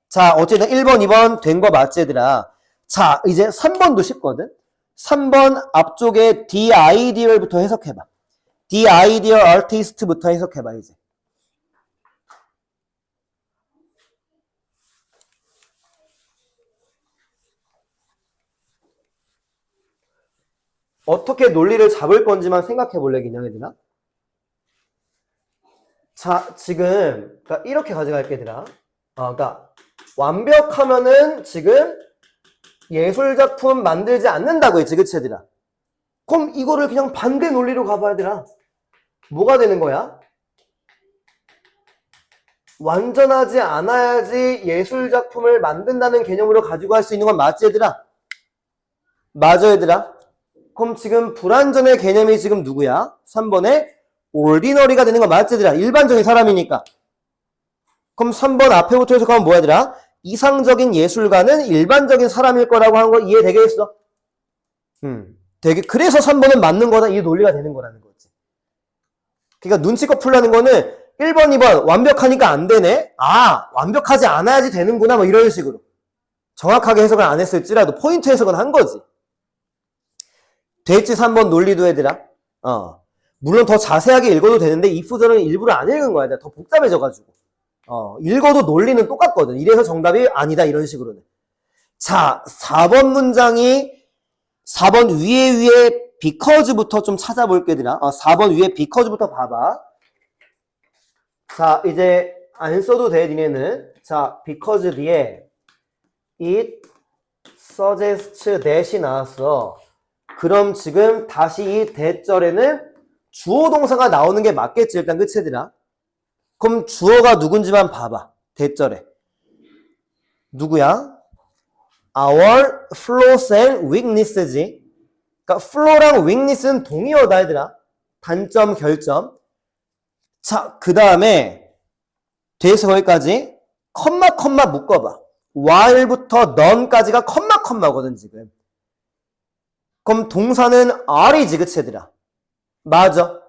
자, 어쨌든 1번, 2번 된 거 맞지, 얘들아? 자, 이제 3번도 쉽거든? 3번 앞쪽에 the ideal부터 해석해봐. the ideal artist부터 해석해봐, 이제. 어떻게 논리를 잡을 건지만 생각해 볼래, 그냥, 얘들아? 자, 지금, 그러니까 이렇게 가져갈게, 얘들아. 그러니까, 완벽하면은 지금 예술작품 만들지 않는다고 했지, 그치, 얘들아? 그럼 이거를 그냥 반대 논리로 가봐야, 얘들아. 뭐가 되는 거야? 완전하지 않아야지 예술작품을 만든다는 개념으로 가지고 할 수 있는 건 맞지, 얘들아? 맞아, 얘들아? 그럼 지금 불완전의 개념이 지금 누구야? 3번에 ordinary가 되는 건 맞지, 얘들아? 일반적인 사람이니까. 그럼 3번 앞에부터 해석하면 뭐야, 얘들아? 이상적인 예술가는 일반적인 사람일 거라고 하는 거 이해되겠어? 그래서 3번은 맞는 거다. 이 논리가 되는 거라는 거지. 그러니까 눈치껏 풀라는 거는 1번, 2번 완벽하니까 안 되네? 아, 완벽하지 않아야지 되는구나. 뭐 이런 식으로. 정확하게 해석을 안 했을지라도 포인트 해석은 한 거지. 됐지, 3번 논리도, 얘들아? 물론 더 자세하게 읽어도 되는데 이 부절은 일부러 안 읽은 거야. 더 복잡해져가지고. 읽어도 논리는 똑같거든. 이래서 정답이 아니다, 이런 식으로는. 자, 4번 문장이 4번 위에 because부터 좀 찾아볼게, 얘들아. 4번 위에 because부터 봐봐. 자, 이제 안 써도 돼, 니네는. 자, because 뒤에 it suggests that이 나왔어. 그럼 지금 다시 이 대절에는 주어 동사가 나오는 게 맞겠지, 일단, 그치, 얘들아? 그럼 주어가 누군지만 봐봐. 대절에. 누구야? Our flaws and weakness지. 그러니까 flaw랑 weakness는 동의어다, 얘들아. 단점, 결점. 자, 그 다음에 돼서 거기까지 컴마 묶어봐. while부터 none까지가 컴마거든, 지금. 그럼 동사는 are이지, 그치, 얘들아? 맞아.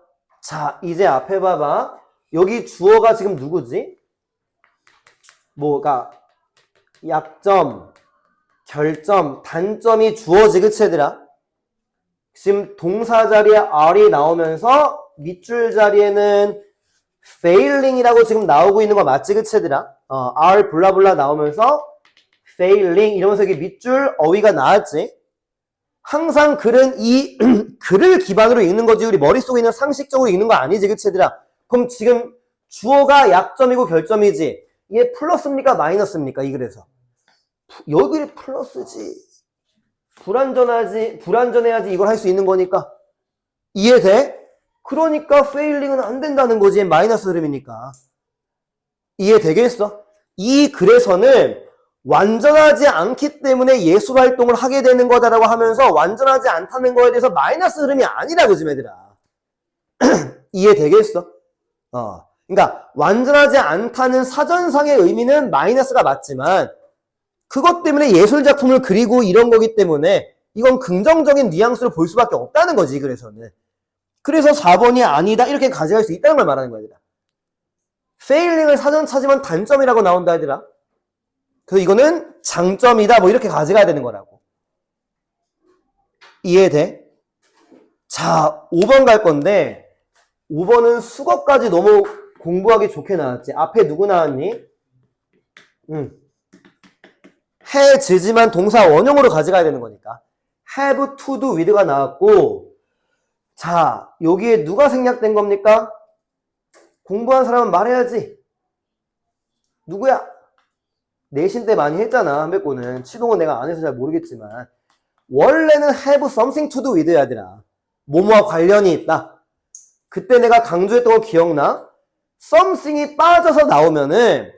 자, 이제 앞에 봐봐. 여기 주어가 지금 누구지? 뭐가 약점, 결점, 단점이 주어지, 그치, 얘들아? 지금 동사 자리에 are이 나오면서 밑줄 자리에는 failing이라고 지금 나오고 있는 거 맞지, 그치, 얘들아? are 블라블라 나오면서 failing 이러면서 이게 밑줄 어휘가 나왔지? 항상 글은 이 글을 기반으로 읽는 거지 우리 머릿속에 있는 상식적으로 읽는 거 아니지, 그치, 얘들아? 그럼 지금 주어가 약점이고 결점이지. 이게 플러스입니까 마이너스입니까? 이 글에서 여기 플러스지. 불완전해야지 이걸 할 수 있는 거니까. 이해돼? 그러니까 failing은 안 된다는 거지. 마이너스 흐름이니까. 이해되겠어? 이 글에서는 완전하지 않기 때문에 예술 활동을 하게 되는 거다라고 하면서 완전하지 않다는 거에 대해서 마이너스 흐름이 아니라고, 지금 얘들아. 이해되겠어? 그러니까 완전하지 않다는 사전상의 의미는 마이너스가 맞지만 그것 때문에 예술 작품을 그리고 이런 거기 때문에 이건 긍정적인 뉘앙스를 볼 수밖에 없다는 거지, 그래서는. 그래서 4번이 아니다 이렇게 가져갈 수 있다는 걸 말하는 거야, 얘들아. 페일링을 사전 찾으면 단점이라고 나온다, 얘들아. 그래서 이거는 장점이다 뭐 이렇게 가져가야 되는 거라고. 이해돼? 자, 5번 갈 건데 5번은 수거까지 너무 공부하기 좋게 나왔지. 앞에 누구 나왔니? 해지지만 동사 원형으로 가져가야 되는 거니까 have to do with가 나왔고 자, 여기에 누가 생략된 겁니까? 공부한 사람은 말해야지. 누구야? 내신 때 많이 했잖아, 한백고는. 치동은 내가 안 해서 잘 모르겠지만. 원래는 have something to do with 해야 되나. 뭐뭐와 관련이 있다. 그때 내가 강조했던 거 기억나? something이 빠져서 나오면은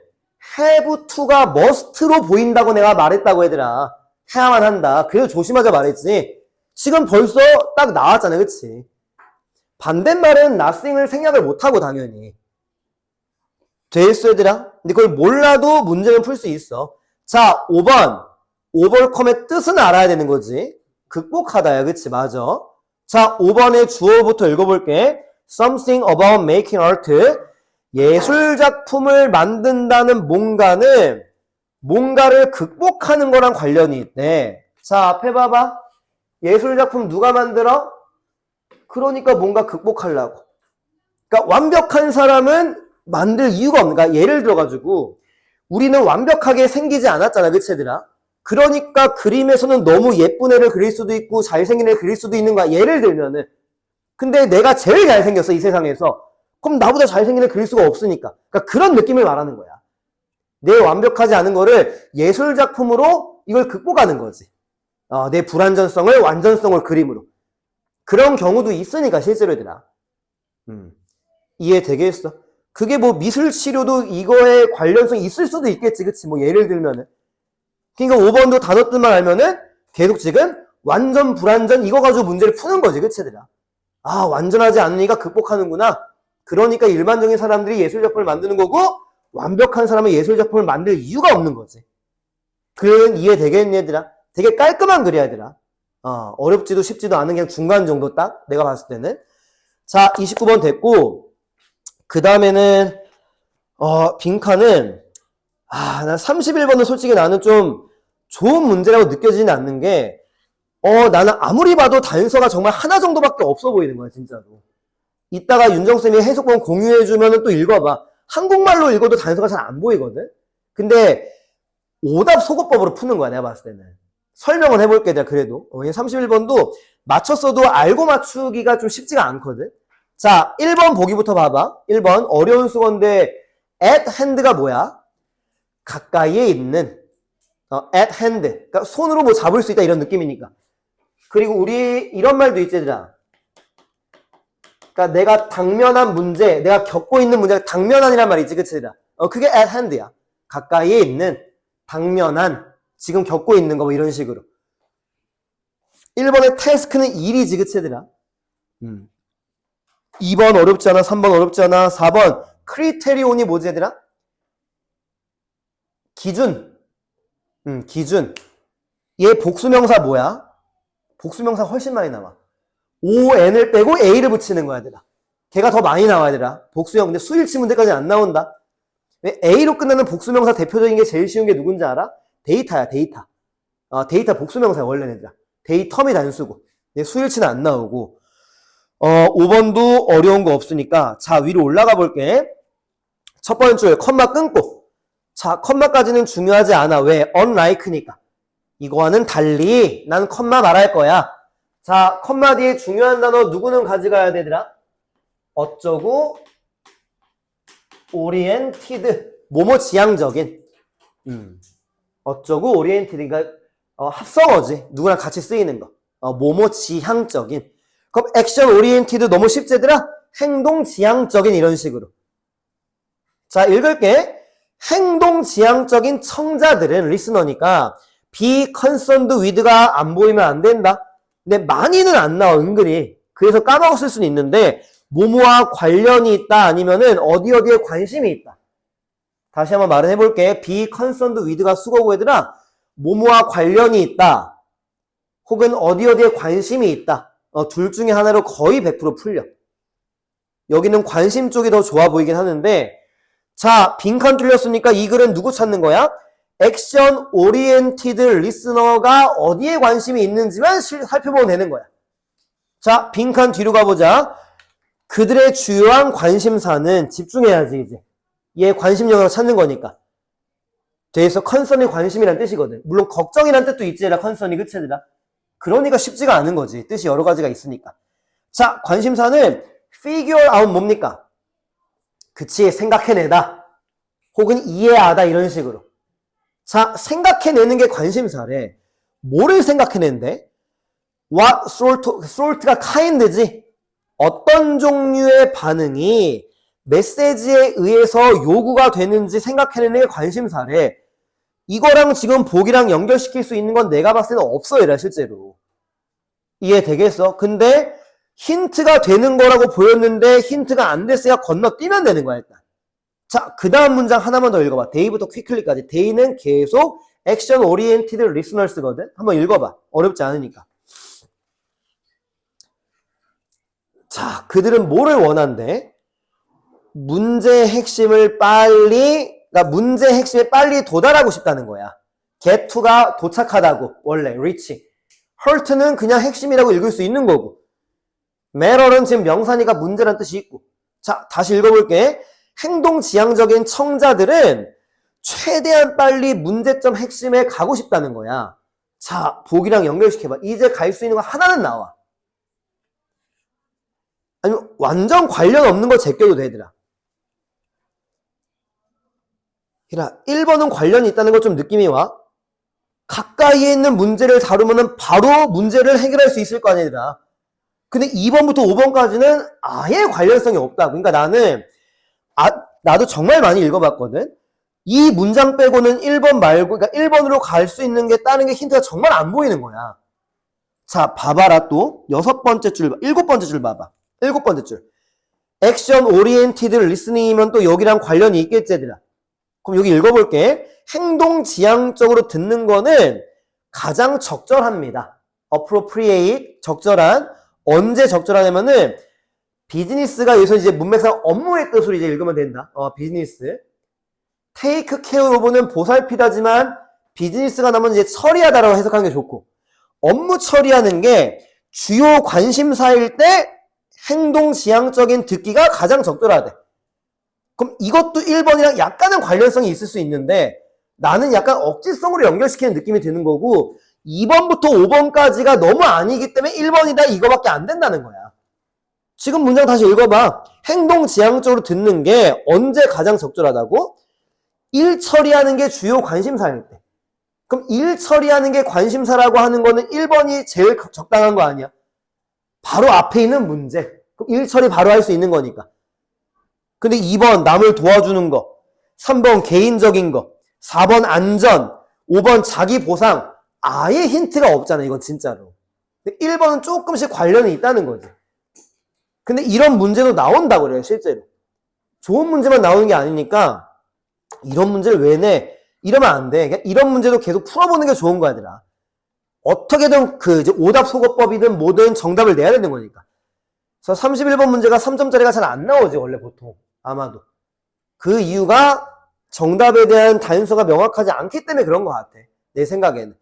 have to가 must로 보인다고 내가 말했다고 얘들아. 해야만 한다. 그래서 조심하자 말했지. 지금 벌써 딱 나왔잖아, 그치? 반대말은 nothing을 생략을 못하고 당연히. 됐어, 얘들아? 근데 그걸 몰라도 문제는 풀 수 있어. 자, 5번. overcome의 뜻은 알아야 되는 거지. 극복하다야, 그치? 맞아. 자, 5번의 주어부터 읽어볼게. Something about making art. 예술작품을 만든다는 뭔가는 뭔가를 극복하는 거랑 관련이 있대. 자, 앞에 봐봐. 예술작품 누가 만들어? 그러니까 뭔가 극복하려고. 그러니까 완벽한 사람은 만들 이유가 없는 거야. 예를 들어가지고 우리는 완벽하게 생기지 않았잖아, 그치 얘들아? 그러니까 그림에서는 너무 예쁜 애를 그릴 수도 있고 잘생긴 애를 그릴 수도 있는 거야. 예를 들면은. 근데 내가 제일 잘생겼어, 이 세상에서. 그럼 나보다 잘생긴 애를 그릴 수가 없으니까. 그러니까 그런 느낌을 말하는 거야. 내 완벽하지 않은 거를 예술작품으로 이걸 극복하는 거지. 내 불완전성을 완전성을 그림으로. 그런 경우도 있으니까 실제로 얘들아. 이해되겠어? 그게 뭐 미술치료도 이거에 관련성이 있을 수도 있겠지, 그치? 뭐 예를 들면은. 그러니까 5번도 단어 뜻만 알면은 계속 지금 완전 불완전 이거 가지고 문제를 푸는 거지, 그치 얘들아? 아, 완전하지 않으니까 극복하는구나. 그러니까 일반적인 사람들이 예술작품을 만드는 거고 완벽한 사람은 예술작품을 만들 이유가 없는 거지. 그건 이해되겠니 얘들아? 되게 깔끔한 글이야 얘들아. 어렵지도 쉽지도 않은 그냥 중간 정도 딱 내가 봤을 때는. 자, 29번 됐고 그 다음에는 빈칸은 난 31번은 솔직히 나는 좀 좋은 문제라고 느껴지진 않는 게 나는 아무리 봐도 단서가 정말 하나 정도밖에 없어 보이는 거야 진짜로. 이따가 윤정쌤이 해석본 공유해주면 또 읽어봐. 한국말로 읽어도 단서가 잘 안 보이거든. 근데 오답 소거법으로 푸는 거야 내가 봤을 때는. 설명을 해볼게 내가 그래도. 31번도 맞췄어도 알고 맞추기가 좀 쉽지가 않거든. 자, 1번 보기부터 봐봐. 1번 어려운 수건데 at hand가 뭐야? 가까이에 있는 at hand. 그러니까 손으로 뭐 잡을 수 있다 이런 느낌이니까. 그리고 우리 이런 말도 있지 얘들아. 그러니까 내가 당면한 문제, 내가 겪고 있는 문제가 당면한이란 말이지, 그치 얘들아? 그게 at hand야. 가까이에 있는, 당면한, 지금 겪고 있는 거 뭐 이런 식으로. 1번의 task는 일이지, 그치 얘들아? 2번 어렵지 않아, 3번 어렵지 않아, 4번 크리테리온이 뭐지 얘들아? 기준. 기준. 얘 복수명사 뭐야? 복수명사 훨씬 많이 나와. ON을 빼고 A를 붙이는 거야, 얘들아. 걔가 더 많이 나와, 얘들아. 복수형. 근데 수일치 문제까지는 안 나온다. A로 끝나는 복수명사 대표적인 게 제일 쉬운 게 누군지 알아? 데이터야, 데이터. 데이터 복수명사야, 원래는, 얘들아. 데이터미 단수고. 수일치는 안 나오고. 5번도 어려운 거 없으니까. 자, 위로 올라가 볼게. 첫 번째 줄, 컴마 끊고. 자, 컴마까지는 중요하지 않아. 왜? unlike니까. 이거와는 달리 난 컴마 말할 거야. 자, 컴마 뒤에 중요한 단어 누구는 가져가야 되더라? 어쩌고 오리엔티드. 뭐뭐 지향적인. 어쩌고 오리엔티드. 그러니까 합성어지. 누구랑 같이 쓰이는 거. 뭐뭐 지향적인. 그럼 액션 오리엔티드 너무 쉽지 얘들아? 행동 지향적인 이런 식으로. 자, 읽을게. 행동 지향적인 청자들은 리스너니까 be concerned with가 안 보이면 안 된다. 근데 많이는 안 나와 은근히. 그래서 까먹었을 수는 있는데 뭐뭐와 관련이 있다 아니면은 어디에 관심이 있다. 다시 한번 말을 해볼게. be concerned with가 수거고 얘들아 뭐뭐와 관련이 있다. 혹은 어디에 관심이 있다. 둘 중에 하나로 거의 100% 풀려. 여기는 관심 쪽이 더 좋아 보이긴 하는데 자, 빈칸 뚫렸으니까 이 글은 누구 찾는 거야? 액션 오리엔티드 리스너가 어디에 관심이 있는지만 살펴보면 되는 거야. 자, 빈칸 뒤로 가보자. 그들의 주요한 관심사는 집중해야지 이제. 얘 관심 영역을 찾는 거니까. 뒤에서 컨선이 관심이란 뜻이거든. 물론 걱정이란 뜻도 있지, 얘라 컨선이 그치 얘들아? 그러니까 쉽지가 않은 거지. 뜻이 여러 가지가 있으니까. 자, 관심사는 figure out 뭡니까? 그치, 생각해내다. 혹은 이해하다 이런 식으로. 자, 생각해내는 게 관심사래. 뭐를 생각해낸대? What sort가 kind지. 어떤 종류의 반응이 메시지에 의해서 요구가 되는지 생각해내는 게 관심사래. 이거랑 지금 보기랑 연결시킬 수 있는 건 내가 봤을 때는 없어, 얘라 실제로. 이해되겠어? 근데 힌트가 되는 거라고 보였는데 힌트가 안 됐으니까 건너뛰면 되는 거야, 일단. 자, 그 다음 문장 하나만 더 읽어봐. 데이부터 퀵클릭까지. 데이는 계속 액션 오리엔티드 리스너스거든. 한번 읽어봐. 어렵지 않으니까. 자, 그들은 뭐를 원한대? 문제의 핵심을 그러니까 문제의 핵심에 빨리 도달하고 싶다는 거야. get to가 도착하다고, 원래, reach. hurt는 그냥 핵심이라고 읽을 수 있는 거고. matter는 지금 명사니까 문제란 뜻이 있고. 자, 다시 읽어볼게. 행동지향적인 청자들은 최대한 빨리 문제점 핵심에 가고 싶다는 거야. 자, 보기랑 연결시켜봐. 이제 갈 수 있는 거 하나는 나와. 아니면 완전 관련 없는 거 제껴도 되더라. 히라, 1번은 관련이 있다는 거 좀 느낌이 와? 가까이에 있는 문제를 다루면 바로 문제를 해결할 수 있을 거 아니라. 근데 2번부터 5번까지는 아예 관련성이 없다. 그러니까 나도 정말 많이 읽어봤거든. 이 문장 빼고는 1번 말고, 그러니까 1번으로 갈 수 있는 게 다른 게 힌트가 정말 안 보이는 거야. 자, 봐봐라 또. 6번째 줄, 7번째 줄 봐봐. 7번째 줄. 액션 오리엔티드 리스닝이면 또 여기랑 관련이 있겠지, 얘들아. 그럼 여기 읽어볼게. 행동 지향적으로 듣는 거는 가장 적절합니다. appropriate, 적절한. 언제 적절하냐면은 비즈니스가 여기서 이제 문맥상 업무의 뜻으로 이제 읽으면 된다. 비즈니스. take care of는 보살피다지만 비즈니스가 나면 이제 처리하다라고 해석하는 게 좋고, 업무 처리하는 게 주요 관심사일 때 행동 지향적인 듣기가 가장 적절하대. 그럼 이것도 1번이랑 약간은 관련성이 있을 수 있는데 나는 약간 억지성으로 연결시키는 느낌이 드는 거고, 2번부터 5번까지가 너무 아니기 때문에 1번이다 이거밖에 안 된다는 거야. 지금 문장 다시 읽어봐. 행동 지향적으로 듣는 게 언제 가장 적절하다고? 일 처리하는 게 주요 관심사일 때. 그럼 일 처리하는 게 관심사라고 하는 거는 1번이 제일 적당한 거 아니야? 바로 앞에 있는 문제. 그럼 일 처리 바로 할 수 있는 거니까. 근데 2번 남을 도와주는 거, 3번 개인적인 거, 4번 안전, 5번 자기 보상, 아예 힌트가 없잖아, 이건 진짜로. 1번은 조금씩 관련이 있다는 거지. 근데 이런 문제도 나온다고 그래요, 실제로. 좋은 문제만 나오는 게 아니니까 이런 문제를 왜 내? 이러면 안 돼. 그러니까 이런 문제도 계속 풀어보는 게 좋은 거야, 얘들아. 어떻게든 이제 오답 소거법이든 뭐든 정답을 내야 되는 거니까. 그래서 31번 문제가 3점짜리가 잘 안 나오지, 원래 보통. 아마도. 그 이유가 정답에 대한 단서가 명확하지 않기 때문에 그런 것 같아. 내 생각에는.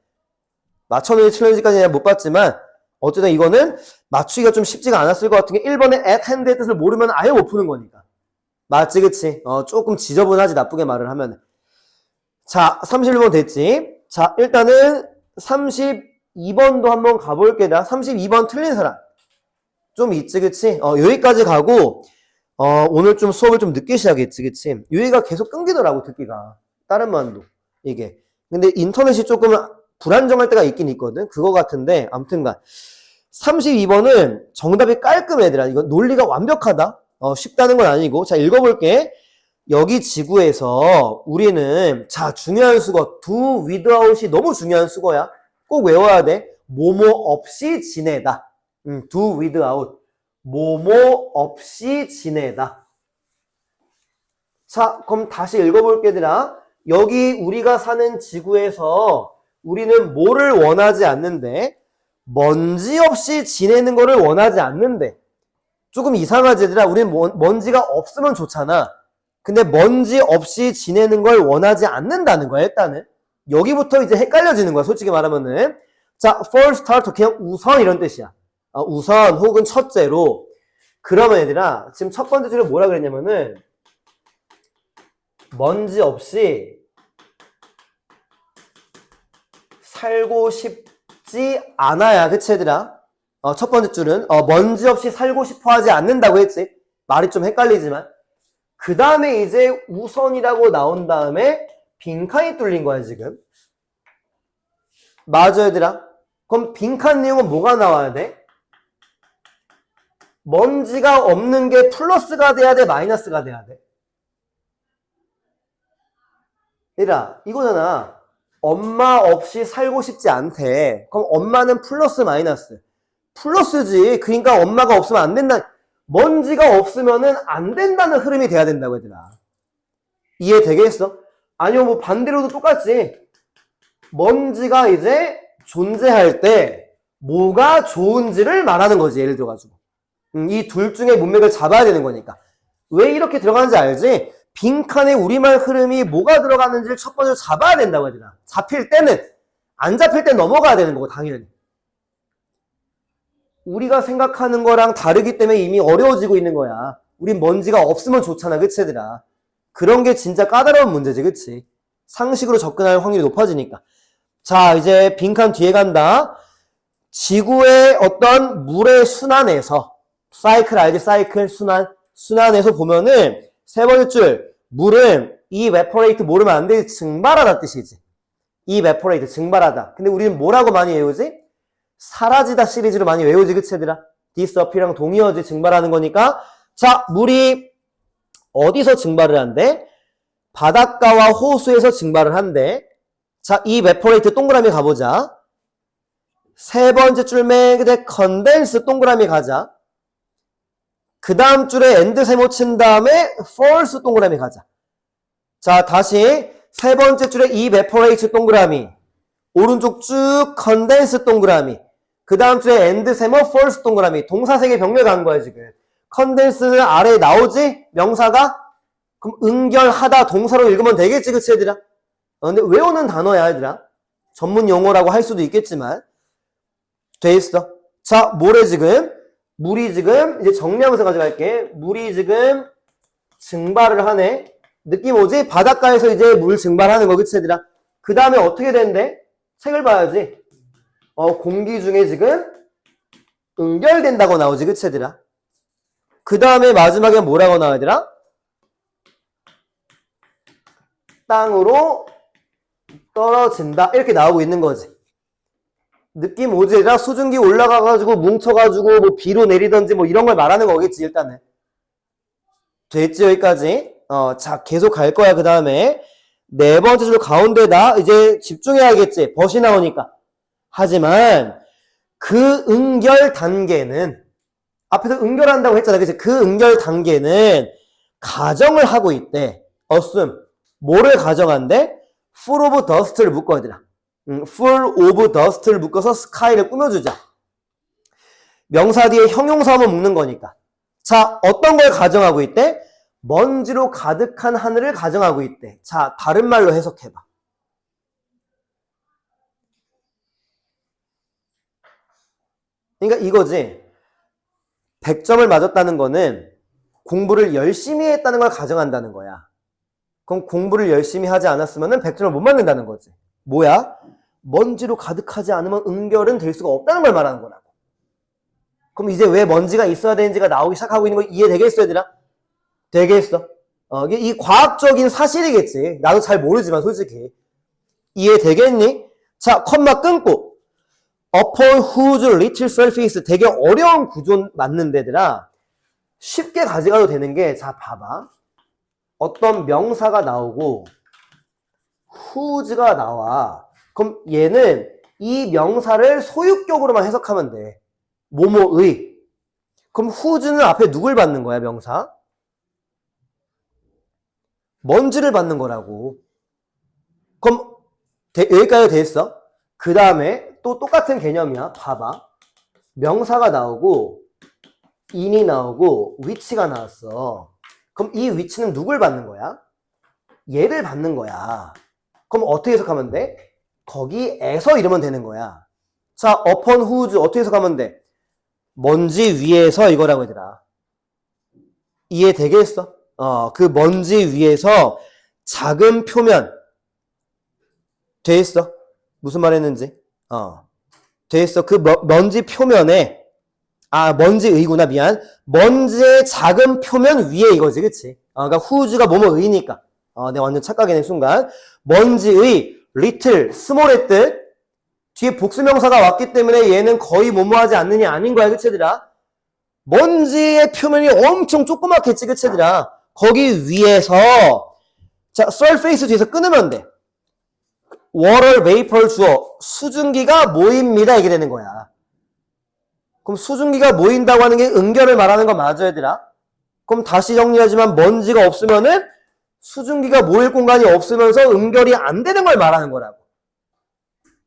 맞춰놓은 챌린지까지는 못 봤지만 어쨌든 이거는 맞추기가 좀 쉽지가 않았을 것 같은 게 1번의 at hand의 뜻을 모르면 아예 못 푸는 거니까. 맞지, 그치? 조금 지저분하지, 나쁘게 말을 하면. 자, 31번 됐지? 자, 일단은 32번도 한번 가볼게. 나 32번 틀린 사람. 좀 있지, 그치? 여기까지 가고, 오늘 좀 수업을 좀 늦게 시작했지, 그치? 여기가 계속 끊기더라고, 듣기가. 다른 반도. 이게. 근데 인터넷이 조금 불안정할 때가 있긴 있거든? 그거 같은데, 아무튼간. 32번은 정답이 깔끔해, 얘들아. 이건 논리가 완벽하다. 쉽다는 건 아니고. 자, 읽어볼게. 여기 지구에서 우리는, 자, 중요한 수거. do without이 너무 중요한 수거야. 꼭 외워야 돼. 뭐뭐 없이 지내다. do without. 뭐뭐 없이 지내다. 자, 그럼 다시 읽어볼게, 얘들아. 여기 우리가 사는 지구에서 우리는 뭐를 원하지 않는데? 먼지 없이 지내는 거를 원하지 않는데. 조금 이상하지, 얘들아. 우리는 먼지가 없으면 좋잖아. 근데 먼지 없이 지내는 걸 원하지 않는다는 거야, 일단은. 여기부터 이제 헷갈려지는 거야, 솔직히 말하면은. 자, first start, 그냥 우선 이런 뜻이야. 우선 혹은 첫째로. 그러면 얘들아, 지금 첫 번째 줄에 뭐라 그랬냐면은, 먼지 없이 살고 싶지 않아야, 그치, 얘들아? 첫 번째 줄은 먼지 없이 살고 싶어 하지 않는다고 했지. 말이 좀 헷갈리지만. 그 다음에 이제 우선이라고 나온 다음에 빈칸이 뚫린 거야, 지금. 맞아, 얘들아. 그럼 빈칸 내용은 뭐가 나와야 돼? 먼지가 없는 게 플러스가 돼야 돼, 마이너스가 돼야 돼? 얘들아, 이거잖아. 엄마 없이 살고 싶지 않대. 그럼 엄마는 플러스, 마이너스? 플러스지. 그러니까 엄마가 없으면 안 된다. 먼지가 없으면은 안 된다는 흐름이 돼야 된다고, 얘들아. 이해되겠어? 아니면 뭐 반대로도 똑같지. 먼지가 이제 존재할 때 뭐가 좋은지를 말하는 거지, 예를 들어가지고. 이 둘 중에 문맥을 잡아야 되는 거니까. 왜 이렇게 들어가는지 알지? 빈칸에 우리말 흐름이 뭐가 들어가는지를 첫 번째로 잡아야 된다고, 얘들아. 잡힐 때는. 안 잡힐 때 넘어가야 되는 거고, 당연히. 우리가 생각하는 거랑 다르기 때문에 이미 어려워지고 있는 거야. 우린 먼지가 없으면 좋잖아, 그치, 얘들아? 그런 게 진짜 까다로운 문제지, 그치? 상식으로 접근할 확률이 높아지니까. 자, 이제 빈칸 뒤에 간다. 지구의 어떤 물의 순환에서, 사이클 알지? 사이클, 순환. 순환에서 보면은, 세 번째 줄, 물은 evaporate 모르면 안 돼. 증발하다 뜻이지. evaporate, 증발하다. 근데 우리는 뭐라고 많이 외우지? 사라지다 시리즈로 많이 외우지, 그치, 얘들아? disappear랑 동의어지, 증발하는 거니까. 자, 물이 어디서 증발을 한대? 바닷가와 호수에서 증발을 한대. 자, evaporate 동그라미 가보자. 세 번째 줄 맨 끝에 condense 동그라미 가자. 그 다음 줄에 end 세모 친 다음에 false 동그라미 가자. 자, 다시 세 번째 줄에 evaporate 동그라미. 오른쪽 쭉 condense 동그라미. 그 다음 줄에 end 세모 false 동그라미. 동사 세 개 병렬 간 거야, 지금. condense는 아래에 나오지? 명사가? 그럼 응결하다 동사로 읽으면 되겠지, 그치, 얘들아? 근데 외우는 단어야, 얘들아. 전문 용어라고 할 수도 있겠지만. 돼 있어. 자, 뭐래, 지금? 물이 지금, 이제 정리하면서 가져갈게. 물이 지금 증발을 하네. 느낌 오지? 바닷가에서 이제 물 증발하는 거, 그치, 얘들아? 그 다음에 어떻게 되는데? 색을 봐야지. 공기 중에 지금 응결된다고 나오지, 그치, 얘들아? 그 다음에 마지막에 뭐라고 나와야 되나? 땅으로 떨어진다. 이렇게 나오고 있는 거지. 느낌 오지? 얘들아? 수증기 올라가가지고 뭉쳐가지고 뭐 비로 내리던지 뭐 이런 걸 말하는 거겠지, 일단은. 됐지, 여기까지? 자, 계속 갈 거야, 그 다음에. 네 번째 줄 가운데다 이제 집중해야겠지. 벗이 나오니까. 하지만 그 응결 단계는 앞에서 응결한다고 했잖아. 그치? 그 응결 단계는 가정을 하고 있대. assume. 뭐를 가정한대? full of dust를 묶어야 되나? full of dust를 묶어서 sky를 꾸며주자. 명사 뒤에 형용사만 묶는 거니까. 자, 어떤 걸 가정하고 있대? 먼지로 가득한 하늘을 가정하고 있대. 자, 다른 말로 해석해봐. 그러니까 이거지. 100점을 맞았다는 거는 공부를 열심히 했다는 걸 가정한다는 거야. 그럼 공부를 열심히 하지 않았으면 100점을 못 맞는다는 거지. 뭐야? 먼지로 가득하지 않으면 응결은 될 수가 없다는 걸 말하는 거라고. 그럼 이제 왜 먼지가 있어야 되는지가 나오기 시작하고 있는 거 이해되겠어, 얘들아? 되겠어? 이 과학적인 사실이겠지. 나도 잘 모르지만 솔직히. 이해되겠니? 자, 컴마 끊고 upon whose little surface 되게 어려운 구조 맞는데, 얘들아. 쉽게 가져가도 되는 게, 자, 봐봐. 어떤 명사가 나오고 whose가 나와. 그럼 얘는 이 명사를 소유격으로만 해석하면 돼. 뭐뭐의. 그럼 whose는 앞에 누굴 받는 거야, 명사? 먼지를 받는 거라고. 그럼 여기까지 돼 있어. 그 다음에 또 똑같은 개념이야. 봐봐. 명사가 나오고 in이 나오고 위치가 나왔어. 그럼 이 위치는 누굴 받는 거야? 얘를 받는 거야. 그럼 어떻게 해석하면 돼? 거기에서 이러면 되는 거야. 자, upon whose 어떻게 해석하면 돼? 먼지 위에서 이거라고 얘들아. 이해되겠어? 그 먼지 위에서 작은 표면. 돼 있어? 무슨 말 했는지? 돼 있어. 그 먼지 표면에 먼지의구나, 미안. 먼지의 작은 표면 위에 이거지, 그치? 그러니까 whose가 뭐뭐의니까. 내가 완전 착각이네, 순간. 먼지의, little, small의 뜻. 뒤에 복수명사가 왔기 때문에 얘는 거의 뭐뭐하지 않느냐, 아닌 거야, 그치, 얘들아? 먼지의 표면이 엄청 조그맣겠지, 그치, 얘들아? 거기 위에서, 자, surface 뒤에서 끊으면 돼. water vapor 주어, 수증기가 모입니다, 이게 되는 거야. 그럼 수증기가 모인다고 하는 게 응결을 말하는 거 맞아, 얘들아? 그럼 다시 정리하지만 먼지가 없으면은 수증기가 모일 공간이 없으면서 응결이 안 되는 걸 말하는 거라고.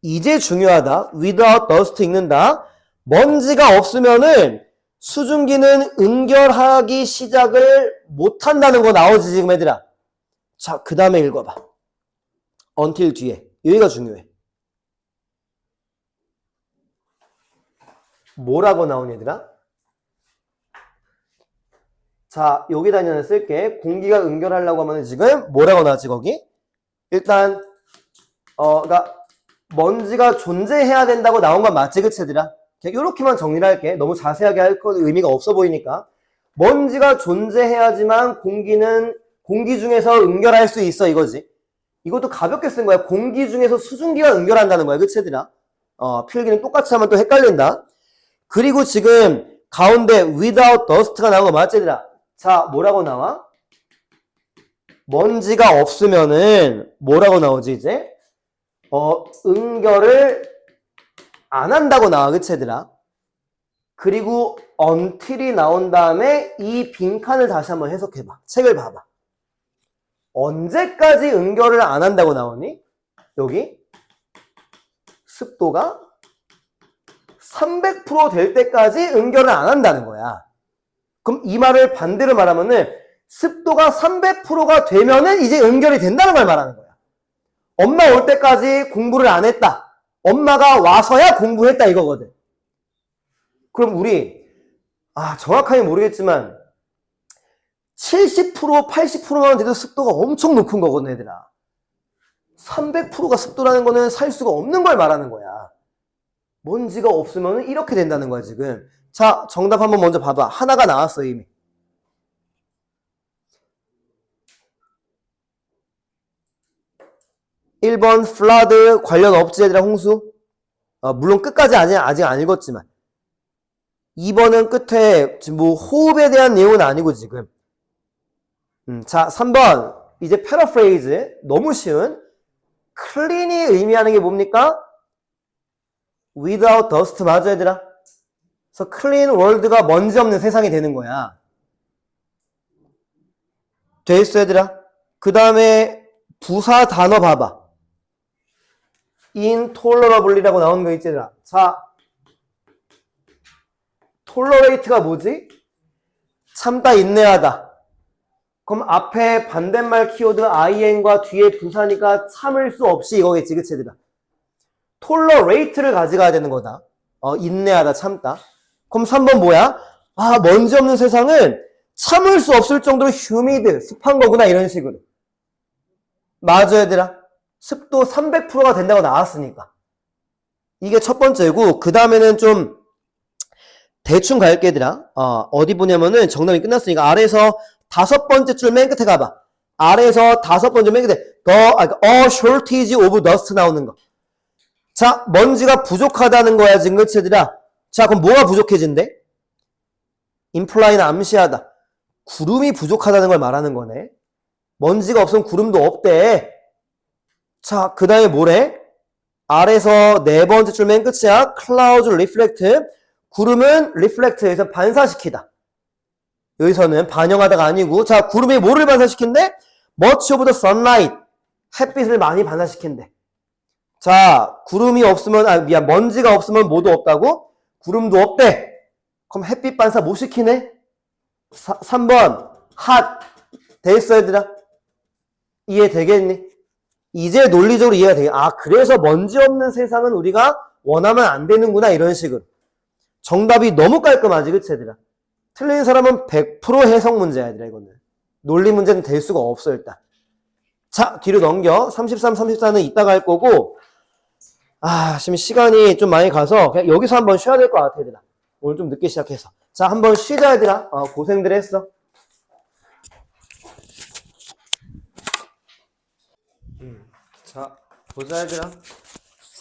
이제 중요하다. without dust 읽는다. 먼지가 없으면은 수증기는 응결하기 시작을 못 한다는 거 나오지, 지금 얘들아. 자, 그 다음에 읽어봐. until 뒤에. 여기가 중요해. 뭐라고 나오니, 얘들아? 자, 여기다 그냥 쓸게. 공기가 응결하려고 하면 지금 뭐라고 나왔지, 거기? 일단, 그러니까 먼지가 존재해야 된다고 나온 건 맞지, 그치, 얘들아? 이렇게만 정리를 할게. 너무 자세하게 할 건 의미가 없어 보이니까. 먼지가 존재해야지만 공기 중에서 응결할 수 있어, 이거지. 이것도 가볍게 쓴 거야. 공기 중에서 수증기가 응결한다는 거야, 그치, 얘들아? 필기는 똑같이 하면 또 헷갈린다. 그리고 지금 가운데 without dust가 나온 거 맞지, 얘들아? 자, 뭐라고 나와? 먼지가 없으면은 뭐라고 나오지, 이제? 응결을 안 한다고 나와, 그치, 얘들아? 그리고 until이 나온 다음에 이 빈칸을 다시 한번 해석해봐. 책을 봐봐. 언제까지 응결을 안 한다고 나오니? 여기 습도가 300% 될 때까지 응결을 안 한다는 거야. 그럼 이 말을 반대로 말하면은 습도가 300%가 되면은 이제 응결이 된다는 걸 말하는 거야. 엄마 올 때까지 공부를 안 했다. 엄마가 와서야 공부했다, 이거거든. 그럼 우리 정확하게 모르겠지만 70%, 80%만 돼도 습도가 엄청 높은 거거든, 얘들아. 300%가 습도라는 거는 살 수가 없는 걸 말하는 거야. 먼지가 없으면 이렇게 된다는 거야, 지금. 자, 정답 한번 먼저 봐봐. 하나가 나왔어, 이미. (1번) flood 관련 없지, 얘들아, 홍수? 물론 끝까지 아직 안 읽었지만. 2번은 끝에 지금 뭐 호흡에 대한 내용은 아니고, 지금. 자, 3번. 이제 패러프레이즈. 너무 쉬운. clean이 의미하는 게 뭡니까? without dust 맞아, 얘들아? 그래서 clean world가 먼지 없는 세상이 되는 거야. 됐어, 얘들아? 그 다음에 부사 단어 봐봐. intolerable이라고 나오는 거 있지, 얘들아? 자, tolerate가 뭐지? 참다, 인내하다. 그럼 앞에 반대말 키워드 ing과 뒤에 부사니까 참을 수 없이 이거겠지, 그치, 얘들아? tolerate를 가져가야 되는 거다. 인내하다, 참다. 그럼 3번 뭐야? 먼지 없는 세상은 참을 수 없을 정도로 humid, 습한 거구나, 이런 식으로. 맞아, 얘들아. 습도 300%가 된다고 나왔으니까. 이게 첫 번째고, 그 다음에는 좀 대충 갈게, 얘들아. 어디 보냐면은 정답이 끝났으니까 아래에서 5번째 줄 맨 끝에 가봐. 아래에서 5번째 맨 끝에 a shortage of dust 나오는 거. 자, 먼지가 부족하다는 거야, 지금, 그치, 얘들아? 자, 그럼 뭐가 부족해진대? imply는 암시하다. 구름이 부족하다는 걸 말하는 거네. 먼지가 없으면 구름도 없대. 자, 그 다음에 뭐래? 아래에서 4번째 줄 맨 끝이야. clouds reflect. 구름은 reflect에서 반사시키다. 여기서는 반영하다가 아니고, 자, 구름이 뭐를 반사시킨대? much of the sunlight. 햇빛을 많이 반사시킨대. 자, 구름이 없으면, 먼지가 없으면 뭐도 없다고? 구름도 없대. 그럼 햇빛 반사 못 시키네? 3번, hot. 됐어, 얘들아? 이해되겠니? 이제 논리적으로 이해가 되겠. 그래서 먼지 없는 세상은 우리가 원하면 안 되는구나, 이런 식으로. 정답이 너무 깔끔하지, 그치, 얘들아? 틀린 사람은 100% 해석 문제야, 얘들아, 이거는. 논리 문제는 될 수가 없어, 일단. 자, 뒤로 넘겨. 33, 34는 이따가 할 거고, 지금 시간이 좀 많이 가서 그냥 여기서 한번 쉬어야 될 것 같아, 얘들아. 오늘 좀 늦게 시작해서. 자, 한번 쉬자, 얘들아. 고생들 했어. 자, 보자, 얘들아.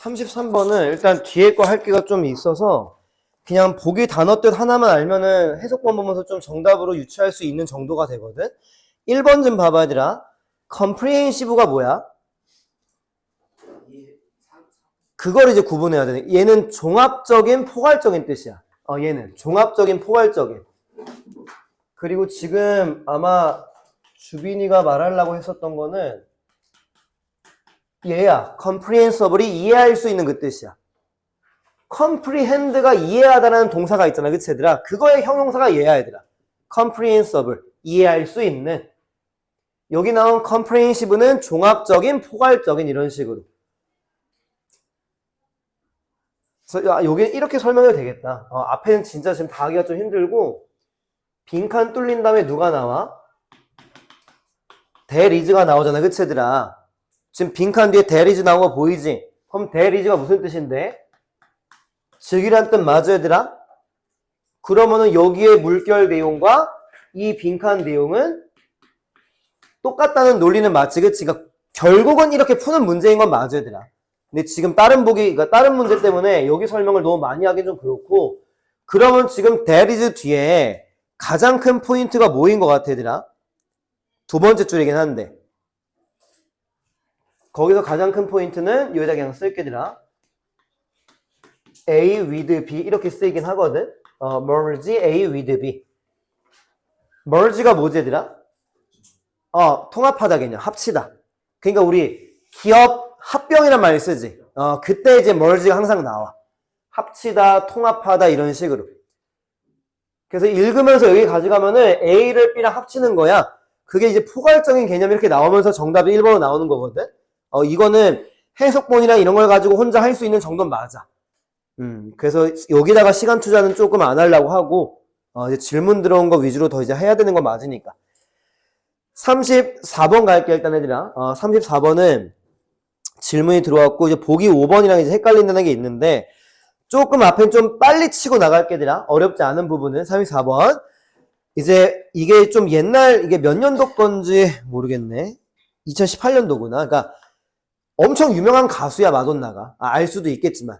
33번은 일단 뒤에 거 할 게가 좀 있어서 그냥 보기 단어 뜻 하나만 알면은 해석본 보면서 좀 정답으로 유추할 수 있는 정도가 되거든. 1번 좀 봐봐, 얘들아. comprehensive가 뭐야? 그걸 이제 구분해야 되네. 얘는 종합적인, 포괄적인 뜻이야. 얘는 종합적인, 포괄적인. 그리고 지금 아마 주빈이가 말하려고 했었던 거는 얘야. comprehensible이 이해할 수 있는 그 뜻이야. comprehend가 이해하다라는 동사가 있잖아. 그치, 얘들아? 그거의 형용사가 얘야, 얘들아. comprehensible. 이해할 수 있는. 여기 나온 comprehensive는 종합적인, 포괄적인 이런 식으로. 그래서 여기 이렇게 설명해도 되겠다. 앞에는 진짜 지금 다 하기가 좀 힘들고 빈칸 뚫린 다음에 누가 나와? there is가 나오잖아. 그치, 얘들아? 지금 빈칸 뒤에 there is 나온 거 보이지? 그럼 there is가 무슨 뜻인데? 즉이란 뜻 맞아, 얘들아? 그러면은 여기에 물결 내용과 이 빈칸 내용은 똑같다는 논리는 맞지, 그치? 그러니까 결국은 이렇게 푸는 문제인 건 맞아, 얘들아. 근데 지금 그러니까 다른 문제 때문에 여기 설명을 너무 많이 하긴 좀 그렇고, 그러면 지금 there is 뒤에 가장 큰 포인트가 뭐인 것 같아, 얘들아? 두 번째 줄이긴 한데. 거기서 가장 큰 포인트는 여기다 그냥 쓸게, 얘들아. A with B 이렇게 쓰이긴 하거든. merge A with B. merge가 뭐지, 얘들아? 통합하다 개념, 합치다. 그러니까 우리 기업 합병이란 말 쓰지. 그때 이제 merge가 항상 나와. 합치다, 통합하다 이런 식으로. 그래서 읽으면서 여기 가져가면은 A를 B랑 합치는 거야. 그게 이제 포괄적인 개념이 이렇게 나오면서 정답이 1번으로 나오는 거거든. 이거는 해석본이랑 이런 걸 가지고 혼자 할 수 있는 정도는 맞아. 그래서 여기다가 시간 투자는 조금 안 하려고 하고, 이제 질문 들어온 거 위주로 더 이제 해야 되는 거 맞으니까. 34번 갈게, 일단 얘들아. 34번은 질문이 들어왔고, 이제 보기 5번이랑 이제 헷갈린다는 게 있는데, 조금 앞엔 좀 빨리 치고 나갈게, 얘들아. 어렵지 않은 부분은. 34번. 이제 이게 좀 옛날, 이게 몇 년도 건지 모르겠네. 2018년도구나. 그러니까 엄청 유명한 가수야, 마돈나가. 알 수도 있겠지만.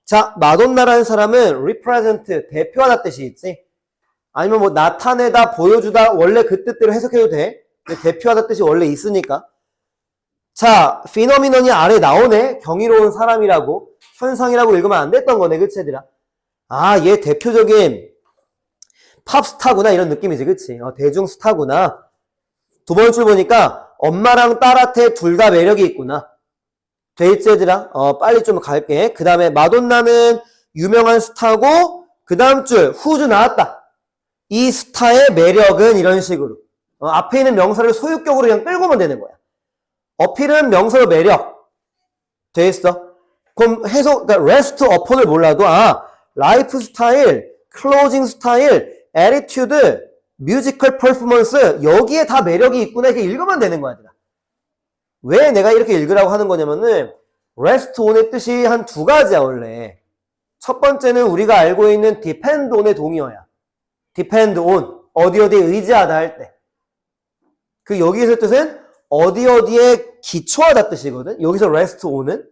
자, 마돈나라는 사람은 represent, 대표하다 뜻이 있지. 아니면 뭐 나타내다, 보여주다, 원래 그 뜻대로 해석해도 돼. 대표하다 뜻이 원래 있으니까. 자, 피노미넌이 아래 나오네. 경이로운 사람이라고, 현상이라고 읽으면 안 됐던 거네, 그치, 얘들아? 얘 대표적인 팝스타구나, 이런 느낌이지, 그치? 대중 스타구나. 두 번째 줄 보니까 엄마랑 딸한테 둘 다 매력이 있구나. 돼있지, 얘들아? 빨리 좀 갈게. 그 다음에 마돈나는 유명한 스타고, 그 다음 줄 후주 나왔다. 이 스타의 매력은 이런 식으로. 앞에 있는 명사를 소유격으로 그냥 끌고 오면 되는 거야. 어필은 명사로 매력. 돼있어. 그럼 그러니까 rest upon을 몰라도, 라이프 스타일, 클로징 스타일, attitude, 뮤지컬 퍼포먼스, 여기에 다 매력이 있구나. 이렇게 읽으면 되는 거야, 얘들아. 왜 내가 이렇게 읽으라고 하는 거냐면은, rest on의 뜻이 한 두 가지야, 원래. 첫 번째는 우리가 알고 있는 depend on의 동의어야. depend on. 어디에 의지하다 할 때. 여기에서 뜻은 어디에 기초하다 뜻이거든. 여기서 rest on은.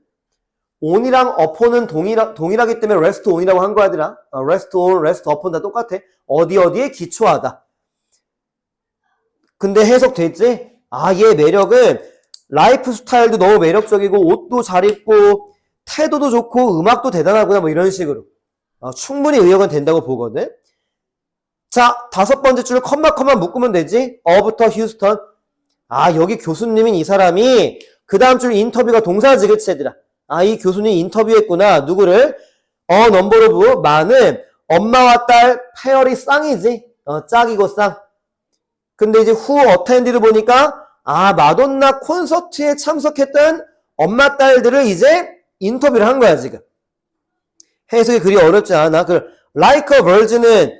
on이랑 upon은 동일하기 때문에 rest on이라고 한 거야, 얘들아. rest on, rest upon 다 똑같아. 어디에 기초하다. 근데 해석됐지? 얘 매력은 라이프 스타일도 너무 매력적이고, 옷도 잘 입고, 태도도 좋고, 음악도 대단하구나, 뭐 이런 식으로. 충분히 의역은 된다고 보거든. 자, 다섯 번째 줄을 컴마 묶으면 되지? 어부터 휴스턴. 여기 교수님인 이 사람이, 그 다음 줄 인터뷰가 동사지, 그치, 얘들아? 이 교수님이 인터뷰했구나. 누구를? 넘버 오브, 많은 엄마와 딸 페어리 쌍이지. 짝이고 쌍. 근데 이제 who attended 보니까, 마돈나 콘서트에 참석했던 엄마 딸들을 이제 인터뷰를 한 거야, 지금. 해석이 그리 어렵지 않아. like a virgin은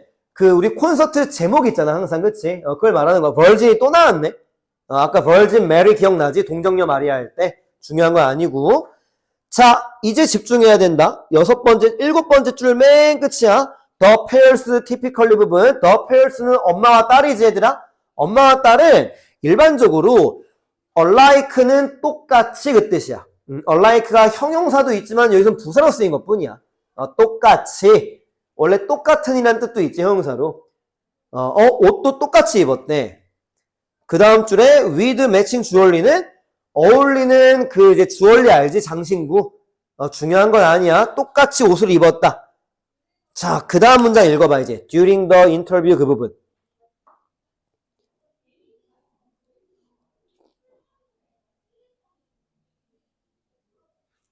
우리 콘서트 제목 있잖아, 항상, 그치? 그걸 말하는 거야. virgin이 또 나왔네. 아까 virgin Mary 기억나지? 동정녀 마리아 할 때. 중요한 건 아니고. 자, 이제 집중해야 된다. 일곱 번째 줄 맨 끝이야. the pairs typically 부분, the pairs는 엄마와 딸이지 얘들아. 엄마와 딸은 일반적으로 alike는 똑같이 그 뜻이야. alike가 형용사도 있지만 여기서는 부사로 쓰인 것 뿐이야. 똑같이. 원래 똑같은이라는 뜻도 있지, 형용사로. 옷도 똑같이 입었대. 그 다음 줄에 with matching 주얼리는 어울리는 그 이제 주얼리 알지? 장신구. 중요한 건 아니야. 똑같이 옷을 입었다. 자, 그 다음 문장 읽어봐, 이제. during the interview 그 부분.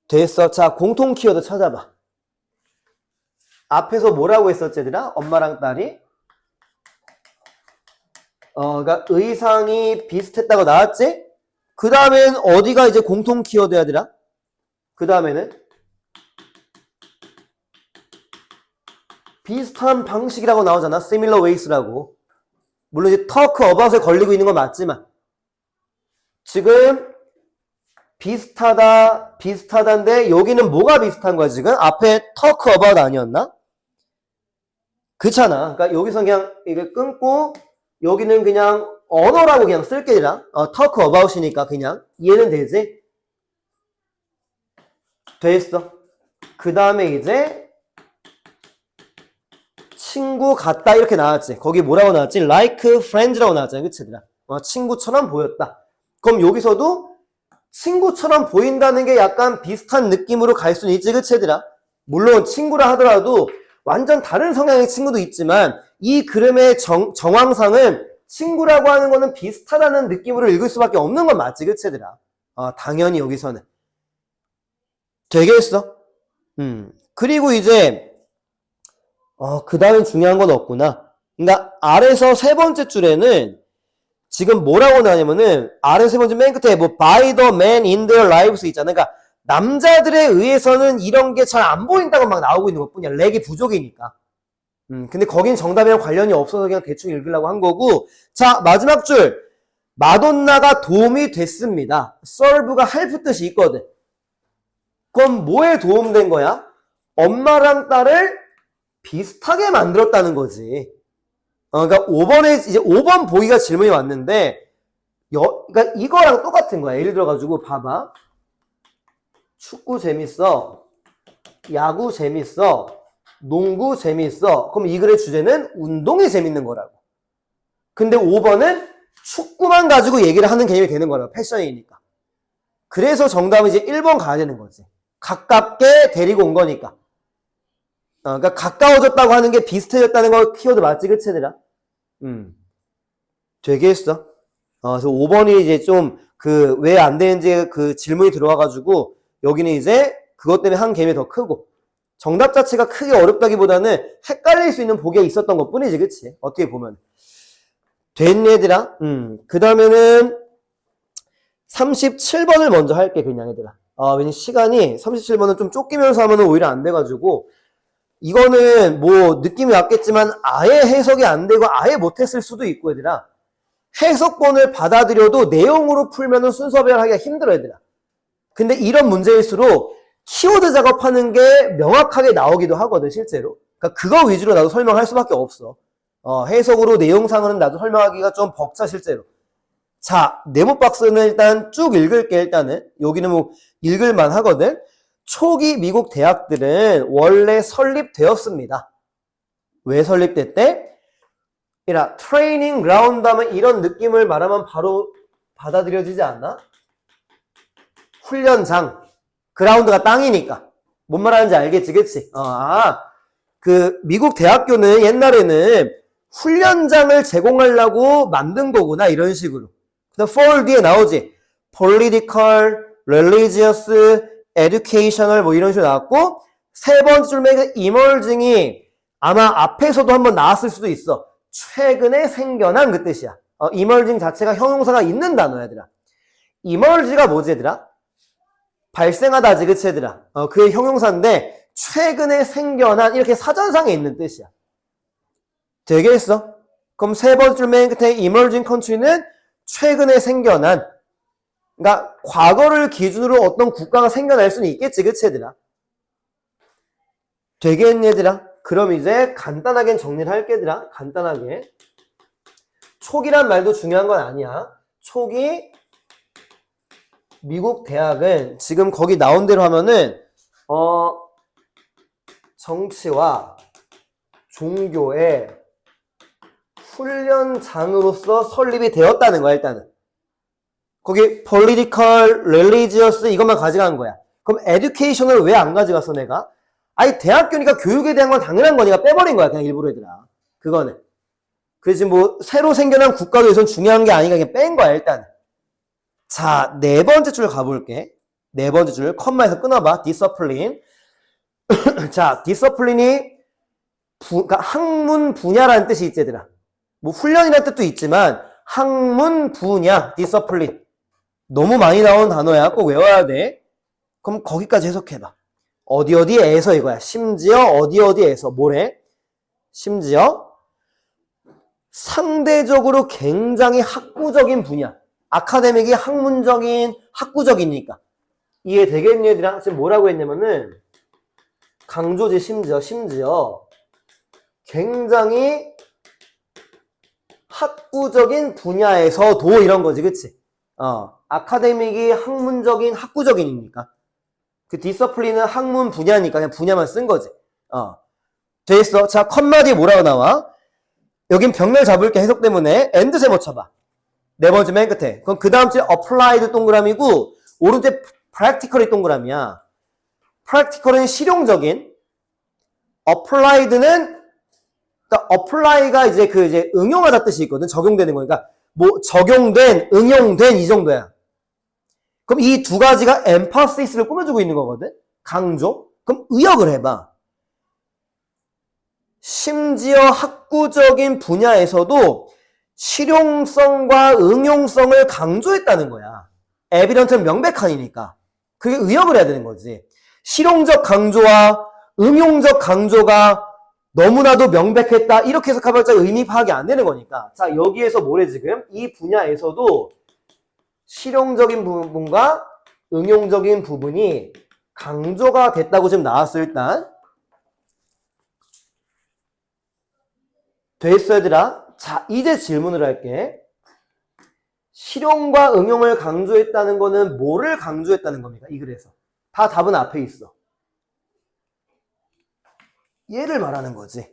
됐어. 자, 공통 키워드 찾아봐. 앞에서 뭐라고 했었지, 얘들아? 엄마랑 딸이? 그러니까 의상이 비슷했다고 나왔지? 그 다음엔 어디가 이제 공통 키워드야, 얘들아? 그 다음에는 비슷한 방식이라고 나오잖아. similar ways라고. 물론 이제 talk about에 걸리고 있는 건 맞지만 지금 비슷하다인데 여기는 뭐가 비슷한 거야 지금? 앞에 talk about 아니었나? 그렇잖아. 그러니까 여기서 그냥 이게 끊고 여기는 그냥 언어라고 그냥 쓸게 아니라 talk about이니까 그냥 이해는 되지? 됐어. 그 다음에 이제 친구 같다 이렇게 나왔지. 거기 뭐라고 나왔지? like friends라고 나왔잖아. 그치? 친구처럼 보였다. 그럼 여기서도 친구처럼 보인다는 게 약간 비슷한 느낌으로 갈 수는 있지. 그치 얘들아? 물론 친구라 하더라도 완전 다른 성향의 친구도 있지만 이 그림의 정황상은 친구라고 하는 거는 비슷하다는 느낌으로 읽을 수밖에 없는 건 맞지. 그치 얘들아? 당연히 여기서는 되겠어. 그리고 이제 그 다음엔 중요한 건 없구나. 그러니까 아래서 세 번째 줄에는 지금 뭐라고 나냐면은 아래 세 번째 맨 끝에 뭐 by the men in their lives 있잖아. 그러니까 남자들에 의해서는 이런 게 잘 안 보인다고 막 나오고 있는 것뿐이야. 렉이 부족이니까. 근데 거긴 정답이랑 관련이 없어서 그냥 대충 읽으려고 한 거고. 자, 마지막 줄. 마돈나가 도움이 됐습니다. serve가 help 뜻이 있거든. 그럼 뭐에 도움된 거야? 엄마랑 딸을 비슷하게 만들었다는 거지. 그러니까 5번에 이제 5번 보기가 질문이 왔는데 그러니까 이거랑 똑같은 거야. 예를 들어 가지고 봐봐. 축구 재밌어. 야구 재밌어. 농구 재밌어. 그럼 이 글의 주제는 운동이 재밌는 거라고. 근데 5번은 축구만 가지고 얘기를 하는 개념이 되는 거라고. 패션이니까. 그래서 정답은 이제 1번 가야 되는 거지. 가깝게 데리고 온 거니까. 그러니까 가까워졌다고 하는 게 비슷해졌다는 거 키워드 맞지? 그치 얘들아? 되겠어. 그래서 5번이 이제 좀 왜 안 되는지 그 질문이 들어와가지고 여기는 이제 그것 때문에 한 개념이 더 크고 정답 자체가 크게 어렵다기보다는 헷갈릴 수 있는 보기가 있었던 것 뿐이지. 그치? 어떻게 보면. 됐니 얘들아? 그 다음에는 37번을 먼저 할게 그냥 얘들아. 왜냐면 시간이 37번은 좀 쫓기면서 하면 오히려 안 돼가지고 이거는 뭐 느낌이 왔겠지만 아예 해석이 안 되고 아예 못했을 수도 있고 얘들아. 해석본을 받아들여도 내용으로 풀면은 순서별하기가 힘들어 얘들아. 근데 이런 문제일수록 키워드 작업하는 게 명확하게 나오기도 하거든 실제로. 그러니까 그거 위주로 나도 설명할 수밖에 없어. 해석으로 내용상으로는 나도 설명하기가 좀 벅차 실제로. 자, 네모 박스는 일단 쭉 읽을게. 일단은 여기는 뭐 읽을만 하거든. 초기 미국 대학들은 원래 설립되었습니다. 왜 설립됐대? 트레이닝 그라운드 하면 이런 느낌을 말하면 바로 받아들여지지 않나? 훈련장. 그라운드가 땅이니까. 뭔 말하는지 알겠지, 그치? 그 미국 대학교는 옛날에는 훈련장을 제공하려고 만든 거구나, 이런 식으로. 그다음 for 뒤에 나오지. political, religious, educational 뭐 이런 식으로 나왔고 세 번째 줄에 emerging이 아마 앞에서도 한번 나왔을 수도 있어. 최근에 생겨난 그 뜻이야. emerging 자체가 형용사가 있는 단어야, 얘들아. emerge가 뭐지, 얘들아? 발생하다지, 그치, 얘들아? 그게 형용사인데 최근에 생겨난 이렇게 사전상에 있는 뜻이야. 되겠어? 그럼 세 번째 줄 맨 끝에 emerging country는 최근에 생겨난, 그러니까 과거를 기준으로 어떤 국가가 생겨날 수는 있겠지, 그치 얘들아? 되겠니 얘들아? 그럼 이제 간단하게 정리를 할게, 얘들아. 간단하게. 초기란 말도 중요한 건 아니야. 초기 미국 대학은 지금 거기 나온 대로 하면은 정치와 종교의 훈련장으로서 설립이 되었다는 거야, 일단은. 거기 political, religious 이것만 가져간 거야. 그럼 education을 왜 안 가져갔어, 내가? 아니, 대학교니까 교육에 대한 건 당연한 거니까 빼버린 거야, 그냥 일부러 얘들아. 그거는. 그래서 뭐 새로 생겨난 국가도에선 중요한 게 아니니까 그냥 뺀 거야, 일단. 자, 네 번째 줄 가볼게. 네 번째 줄 컴마에서 끊어봐. discipline. 자, discipline이 그러니까 학문 분야라는 뜻이 있지, 얘들아. 뭐 훈련이라는 뜻도 있지만 학문 분야, discipline. 너무 많이 나온 단어야. 꼭 외워야 돼. 그럼 거기까지 해석해봐. 어디에서 이거야. 심지어 어디에서 뭐래? 심지어 상대적으로 굉장히 학구적인 분야. 아카데믹이 학문적인, 학구적이니까. 이해되겠니, 얘들아? 지금 뭐라고 했냐면은 강조지, 심지어 굉장히 학구적인 분야에서도 이런 거지, 그치? 아카데믹이 학문적인, 학구적인이니까. 그 디서플린은 학문 분야니까 그냥 분야만 쓴 거지. 돼있어. 자, 컴마 뒤에 뭐라고 나와? 여긴 병렬 잡을 게 해석 때문에 엔드 세모 쳐봐. 네 번째 맨 끝에. 그럼 그 다음 주에 applied 동그라미고 오른쪽에 practical이 동그라미야. practical은 실용적인. applied는 그러니까 apply가 이제 응용하다 뜻이 있거든. 적용되는 거니까 뭐 적용된, 응용된 이 정도야. 그럼 이 두 가지가 emphasis 꾸며주고 있는 거거든. 강조. 그럼 의역을 해봐. 심지어 학구적인 분야에서도 실용성과 응용성을 강조했다는 거야. 에비던트는 명백한이니까. 그게 의역을 해야 되는 거지. 실용적 강조와 응용적 강조가 너무나도 명백했다. 이렇게 해석하면서 의미 파악이 안 되는 거니까. 자, 여기에서 뭐래 지금? 이 분야에서도 실용적인 부분과 응용적인 부분이 강조가 됐다고 지금 나왔어, 일단. 됐어, 얘들아? 자, 이제 질문을 할게. 실용과 응용을 강조했다는 거는 뭐를 강조했다는 겁니까? 이 글에서. 다 답은 앞에 있어. 얘를 말하는 거지.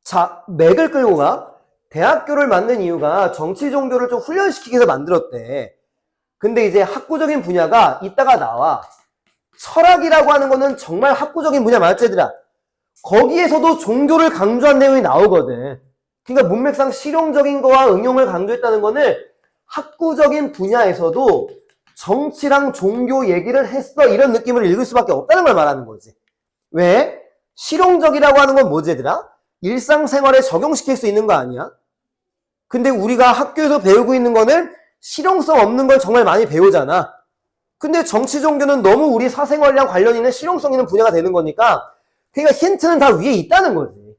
자, 맥을 끌고 가. 대학교를 만든 이유가 정치 종교를 좀 훈련시키기 위해서 만들었대. 근데 이제 학구적인 분야가 이따가 나와. 철학이라고 하는 거는 정말 학구적인 분야 맞지, 얘들아? 거기에서도 종교를 강조한 내용이 나오거든. 그러니까 문맥상 실용적인 거와 응용을 강조했다는 거는 학구적인 분야에서도 정치랑 종교 얘기를 했어. 이런 느낌을 읽을 수밖에 없다는 걸 말하는 거지. 왜? 실용적이라고 하는 건 뭐지, 얘들아? 일상생활에 적용시킬 수 있는 거 아니야? 근데 우리가 학교에서 배우고 있는 거는 실용성 없는 걸 정말 많이 배우잖아. 근데 정치 종교는 너무 우리 사생활이랑 관련 있는 실용성 있는 분야가 되는 거니까 그러니까 힌트는 다 위에 있다는 거지.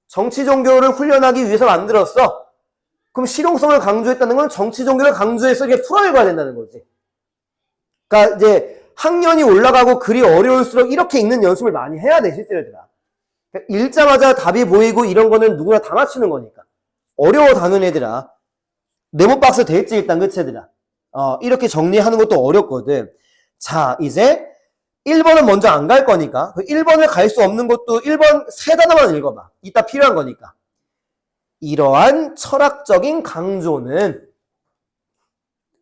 정치 종교를 훈련하기 위해서 만들었어. 그럼 실용성을 강조했다는 건 정치 종교를 강조해서 이렇게 풀어내야 된다는 거지. 그러니까 이제 학년이 올라가고 글이 어려울수록 이렇게 읽는 연습을 많이 해야 돼, 실제로들아. 읽자마자 답이 보이고 이런 거는 누구나 다 맞추는 거니까. 어려워, 단원 애들아. 네모 박스 됐지, 일단, 그치, 얘들아. 이렇게 정리하는 것도 어렵거든. 자, 이제 1번은 먼저 안 갈 거니까 1번을 갈 수 없는 것도 1번 세 단어만 읽어봐. 이따 필요한 거니까. 이러한 철학적인 강조는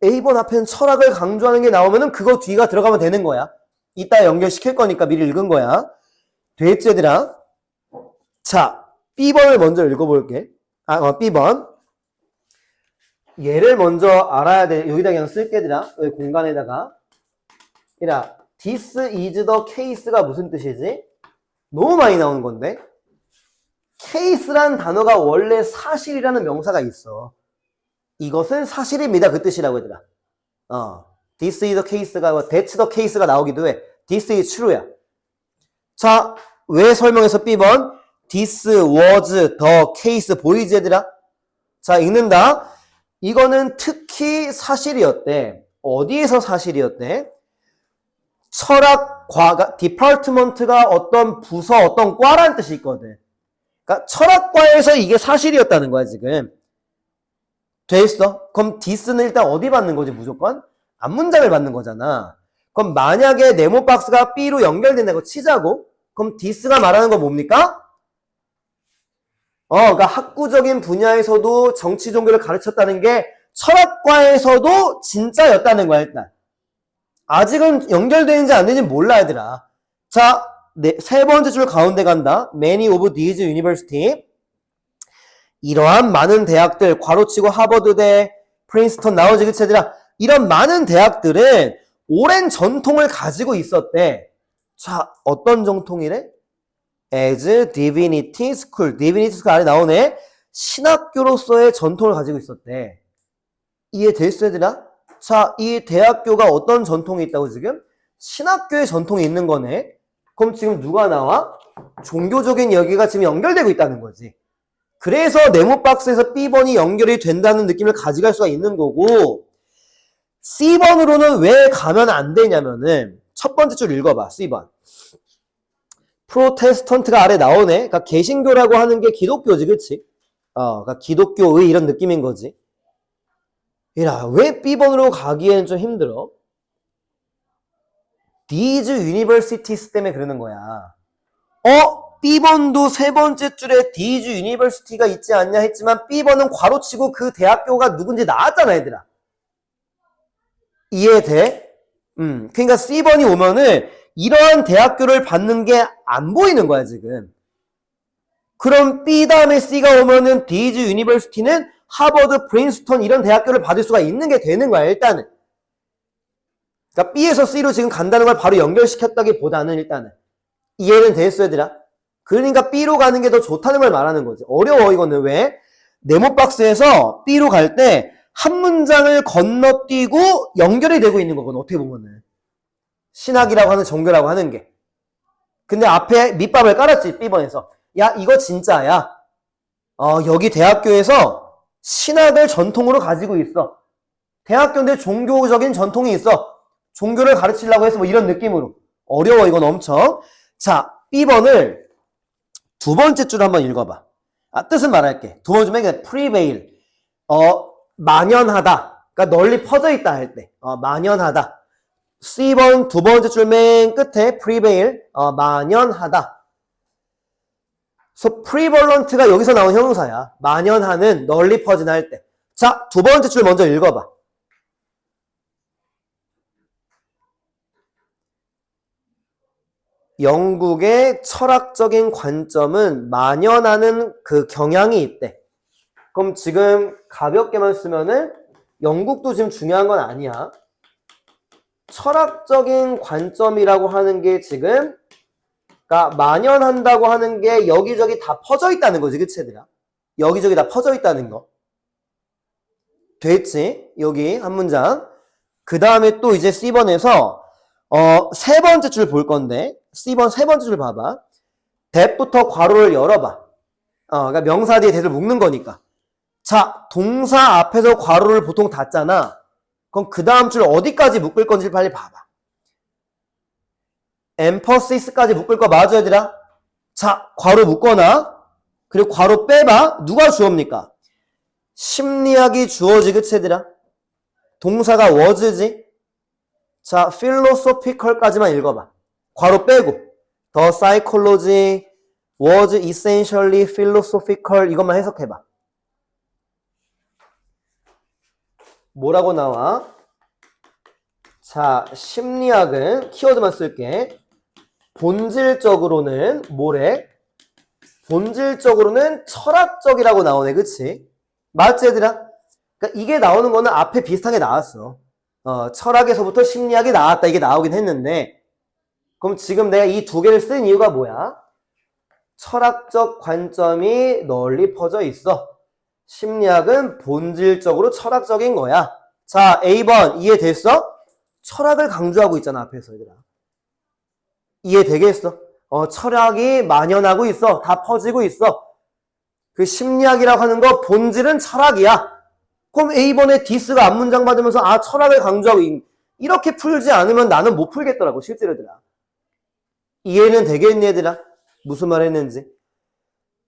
A번 앞에는 철학을 강조하는 게 나오면은 그거 뒤가 들어가면 되는 거야. 이따 연결시킬 거니까 미리 읽은 거야. 됐지, 얘들아? 자, B번을 먼저 읽어볼게. B번. 얘를 먼저 알아야 돼. 여기다 그냥 쓸게, 얘들아. 여기 공간에다가. 얘들아, this is the case가 무슨 뜻이지? 너무 많이 나오는 건데. case란 단어가 원래 사실이라는 명사가 있어. 이것은 사실입니다. 그 뜻이라고, 얘들아. this is the case가, that's the case가 나오기도 해. this is true야. 자, 왜 설명해서 B번? This was the case 보이지, 얘들아? 자, 읽는다. 이거는 특히 사실이었대. 어디에서 사실이었대? 철학과가 디파트먼트가 어떤 부서, 어떤 과라는 뜻이 있거든. 그러니까 철학과에서 이게 사실이었다는 거야, 지금. 돼 있어? 그럼 디스는 일단 어디 받는 거지, 무조건? 앞문장을 받는 거잖아. 그럼 만약에 네모 박스가 B로 연결된다고 치자고? 그럼 디스가 말하는 건 뭡니까? 그러니까 학구적인 분야에서도 정치 종교를 가르쳤다는 게 철학과에서도 진짜였다는 거야, 일단. 아직은 연결되는지 안 되는지 몰라, 얘들아. 자, 세 번째 줄 가운데 간다. Many of these university. 이러한 많은 대학들, 괄호치고 하버드대, 프린스턴, 나오지, 그치, 얘들아. 이런 많은 대학들은 오랜 전통을 가지고 있었대. 자, 어떤 전통이래? As divinity school. divinity school 안에 나오네. 신학교로서의 전통을 가지고 있었대. 이해됐어, 얘들아? 자, 이 대학교가 어떤 전통이 있다고 지금? 신학교의 전통이 있는 거네. 그럼 지금 누가 나와? 종교적인 여기가 지금 연결되고 있다는 거지. 그래서 네모박스에서 B번이 연결이 된다는 느낌을 가져갈 수가 있는 거고, C번으로는 왜 가면 안 되냐면은 첫 번째 줄 읽어봐. C번. 프로테스턴트가 아래 나오네. 그러니까 개신교라고 하는 게 기독교지, 그치? 그러니까 기독교의 이런 느낌인 거지. 이라, 왜 B번으로 가기에는 좀 힘들어? These universities 때문에 그러는 거야. B번도 세 번째 줄에 These university가 있지 않냐 했지만 B번은 괄호치고 그 대학교가 누군지 나왔잖아, 얘들아. 이해돼? 그러니까 C번이 오면은 이러한 대학교를 받는 게 안 보이는 거야, 지금. 그럼 B 다음에 C가 오면은 These university는 하버드, 프린스턴 이런 대학교를 받을 수가 있는 게 되는 거야, 일단은. 그러니까 B에서 C로 지금 간다는 걸 바로 연결시켰다기보다는 일단은. 이해는 됐어, 얘들아? 그러니까 B로 가는 게 더 좋다는 걸 말하는 거지. 어려워, 이거는. 왜? 네모박스에서 B로 갈 때 한 문장을 건너뛰고 연결이 되고 있는 거거든, 어떻게 보면은. 신학이라고 하는 종교라고 하는 게. 근데 앞에 밑밥을 깔았지, B번에서. 야, 이거 진짜야. 여기 대학교에서 신학을 전통으로 가지고 있어. 대학교인데 종교적인 전통이 있어. 종교를 가르치려고 해서 뭐 이런 느낌으로. 어려워, 이건 엄청. 자, B번을 두 번째 줄 한번 읽어봐. 뜻은 말할게. 두 번째 줄 맨 prevail. 만연하다. 그러니까 널리 퍼져 있다 할 때. 만연하다. C번 두 번째 줄 맨 끝에 prevail. 만연하다. 그래서 prevalent가 여기서 나온 형용사야. 만연하는, 널리 퍼진 할 때. 자, 두 번째 줄 먼저 읽어봐. 영국의 철학적인 관점은 만연하는 그 경향이 있대. 그럼 지금 가볍게만 쓰면은 영국도 지금 중요한 건 아니야. 철학적인 관점이라고 하는 게 지금 그러니까 만연한다고 하는 게 여기저기 다 퍼져 있다는 거지, 그치, 얘들아? 여기저기 다 퍼져 있다는 거. 됐지? 여기 한 문장. 그 다음에 또 이제 C번에서 세 번째 줄 볼 건데 C번 세 번째 줄 봐봐. that부터 괄호를 열어봐. 그러니까 명사 뒤에 that을 묶는 거니까. 자, 동사 앞에서 괄호를 보통 닫잖아. 그럼 그 다음 줄 어디까지 묶을 건지 빨리 봐봐. emphasis,까지 묶을 거 맞아, 얘들아? 자, 괄호 묶거나 그리고 괄호 빼봐. 누가 주어입니까? 심리학이 주어지, 그치, 얘들아? 동사가 was지? 자, philosophical까지만 읽어봐. 괄호 빼고 the psychology was essentially philosophical 이것만 해석해봐. 뭐라고 나와? 자, 심리학은 키워드만 쓸게. 본질적으로는 뭐래? 본질적으로는 철학적이라고 나오네, 그치? 맞지, 얘들아? 그러니까 이게 나오는 거는 앞에 비슷하게 나왔어. 철학에서부터 심리학이 나왔다, 이게 나오긴 했는데, 그럼 지금 내가 이 두 개를 쓴 이유가 뭐야? 철학적 관점이 널리 퍼져 있어. 심리학은 본질적으로 철학적인 거야. 자, A번 이해됐어? 철학을 강조하고 있잖아, 앞에서, 얘들아. 이해되겠어? 철학이 만연하고 있어. 다 퍼지고 있어. 그 심리학이라고 하는 거 본질은 철학이야. 그럼 A번에 디스가 앞문장 받으면서 철학을 강조하고 이렇게 풀지 않으면 나는 못 풀겠더라고, 실제로들아. 이해는 되겠니, 얘들아? 무슨 말 했는지.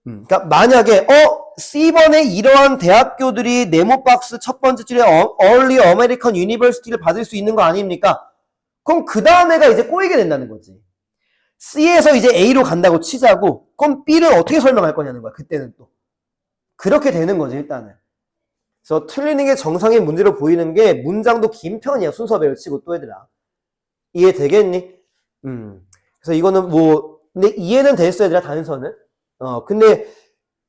그러니까 만약에 C번에 이러한 대학교들이 네모박스 첫 번째 줄에 Early American University를 받을 수 있는 거 아닙니까? 그럼 그 다음에가 이제 꼬이게 된다는 거지. C에서 이제 A로 간다고 치자고, 그럼 B를 어떻게 설명할 거냐는 거야, 그때는 또. 그렇게 되는 거지, 일단은. 그래서 틀리는 게 정상인 문제로 보이는 게 문장도 긴 편이야, 순서배열 치고 또 얘들아. 이해되겠니? 그래서 이거는 뭐, 근데 이해는 됐어, 얘들아, 단서는. 근데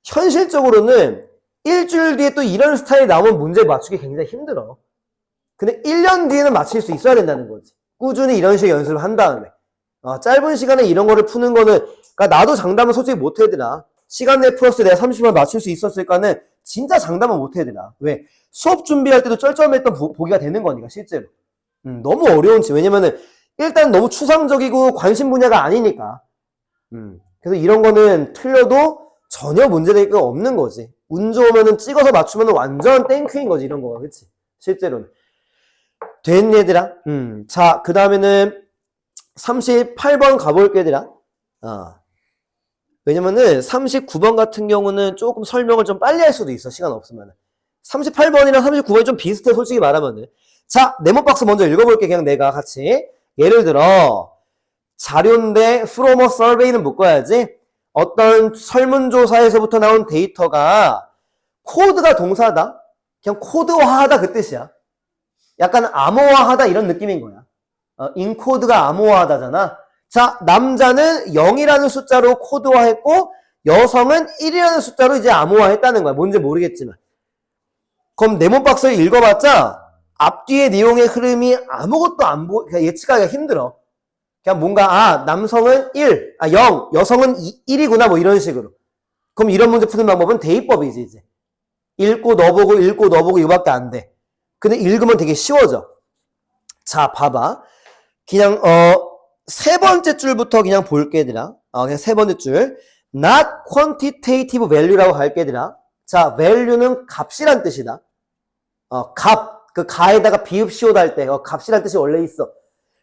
현실적으로는 일주일 뒤에 또 이런 스타일이 나오면 문제 맞추기 굉장히 힘들어. 근데 1년 뒤에는 맞힐 수 있어야 된다는 거지. 꾸준히 이런 식의 연습을 한 다음에. 짧은 시간에 이런 거를 푸는 거는, 그러니까 나도 장담은 솔직히 못 해더라. 시간 내 풀었을 때 내가 30분 맞출 수 있었을까는 진짜 장담은 못 해더라. 왜? 수업 준비할 때도 쩔쩔했던 보기가 되는 거니까, 실제로. 너무 어려운지. 왜냐면은, 일단 너무 추상적이고 관심 분야가 아니니까. 그래서 이런 거는 틀려도 전혀 문제될 게 없는 거지. 운 좋으면은 찍어서 맞추면 완전 땡큐인 거지, 이런 거가. 그치? 실제로는. 됐니, 얘들아? 자, 그 다음에는 38번 가볼게, 얘들아. 왜냐면은 39번 같은 경우는 조금 설명을 좀 빨리 할 수도 있어, 시간 없으면. 38번이랑 39번이 좀 비슷해, 솔직히 말하면은. 자, 네모박스 먼저 읽어볼게, 그냥 내가 같이. 예를 들어, 자료인데 from a survey는 묶어야지. 어떤 설문조사에서부터 나온 데이터가 코드가 동사다. 그냥 코드화하다 그 뜻이야. 약간 암호화하다 이런 느낌인 거야. 인코드가 암호화하다잖아. 자, 남자는 0이라는 숫자로 코드화했고 여성은 1이라는 숫자로 이제 암호화했다는 거야. 뭔지 모르겠지만. 그럼 네모박스를 읽어봤자 앞뒤의 내용의 흐름이 아무것도 안 그러니까 예측하기가 힘들어. 그냥 뭔가 남성은 0, 여성은 1이구나 뭐 이런 식으로. 그럼 이런 문제 푸는 방법은 대입법이지 이제. 읽고 넣어보고 이거밖에 안 돼. 근데 읽으면 되게 쉬워져. 자, 봐봐. 그냥 세 번째 줄부터 그냥 볼게, 얘들아. 그냥 세 번째 줄. Not quantitative value라고 갈게, 얘들아. 자, value는 값이란 뜻이다. 값. 그 가에다가 비읍 시오다 할 때, 값이란 뜻이 원래 있어.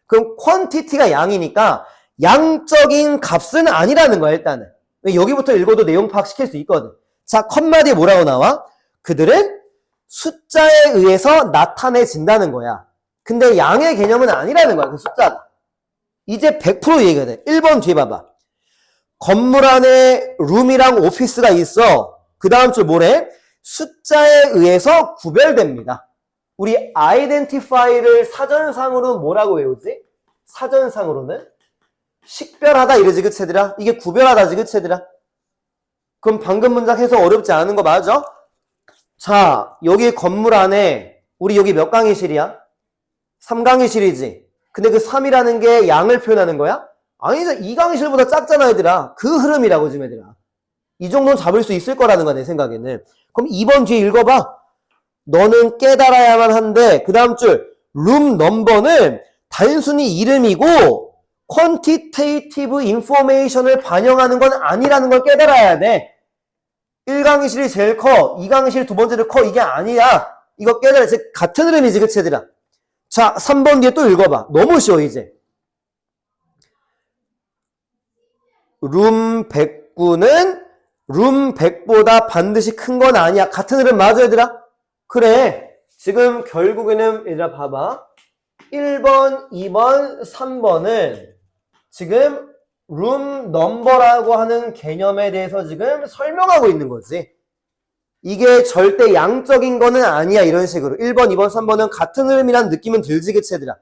그럼 quantity가 양이니까 양적인 값은 아니라는 거야, 일단은. 여기부터 읽어도 내용 파악시킬 수 있거든. 자, 컷마디에 뭐라고 나와? 그들은 숫자에 의해서 나타내진다는 거야. 근데 양의 개념은 아니라는 거야, 그 숫자가. 이제 100% 얘기가 돼. 1번 뒤에 봐봐. 건물 안에 룸이랑 오피스가 있어. 그 다음 줄 뭐래? 숫자에 의해서 구별됩니다. 우리 identify를 사전상으로 뭐라고 외우지? 사전상으로는? 식별하다 이러지, 그치, 얘들아? 이게 구별하다지, 그치, 얘들아? 그럼 방금 문장 해서 어렵지 않은 거 맞아? 자, 여기 건물 안에 우리 여기 몇 강의실이야? 3강의실이지. 근데 그 3이라는 게 양을 표현하는 거야? 아니죠. 2강의실보다 작잖아, 얘들아. 그 흐름이라고, 지금 얘들아. 이 정도는 잡을 수 있을 거라는 거야, 내 생각에는. 그럼 2번 뒤에 읽어봐. 너는 깨달아야만 한데, 그 다음 줄, 룸 넘버는 단순히 이름이고, quantitative information을 반영하는 건 아니라는 걸 깨달아야 돼. 1강의실이 제일 커, 2강의실이 두 번째로 커, 이게 아니야. 이거 깨달아. 같은 흐름이지, 그치, 얘들아? 자, 3번 뒤에 또 읽어봐. 너무 쉬워, 이제. 룸 100구는 룸 100보다 반드시 큰 건 아니야. 같은 흐름 맞아, 얘들아? 그래. 지금 결국에는, 얘들아, 봐봐. 1번, 2번, 3번은 지금 룸 넘버라고 하는 개념에 대해서 지금 설명하고 있는 거지. 이게 절대 양적인 거는 아니야, 이런 식으로. 1번, 2번, 3번은 같은 흐름이란 느낌은 들지, 그치, 얘들아?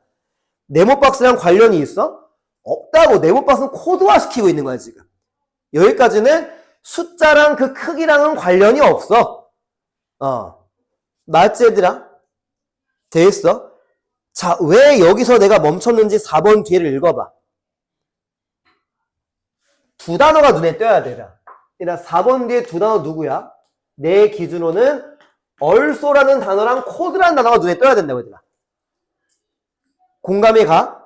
네모박스랑 관련이 있어? 없다고. 네모박스는 코드화 시키고 있는 거야, 지금. 여기까지는 숫자랑 그 크기랑은 관련이 없어. 맞지, 얘들아? 됐어? 자, 왜 여기서 내가 멈췄는지 4번 뒤에를 읽어봐. 두 단어가 눈에 띄어야 되라. 4번 뒤에 두 단어 누구야? 내 기준으로는 also라는 단어랑 code라는 단어가 눈에 띄어야 된다고, 얘들아. 공감이 가?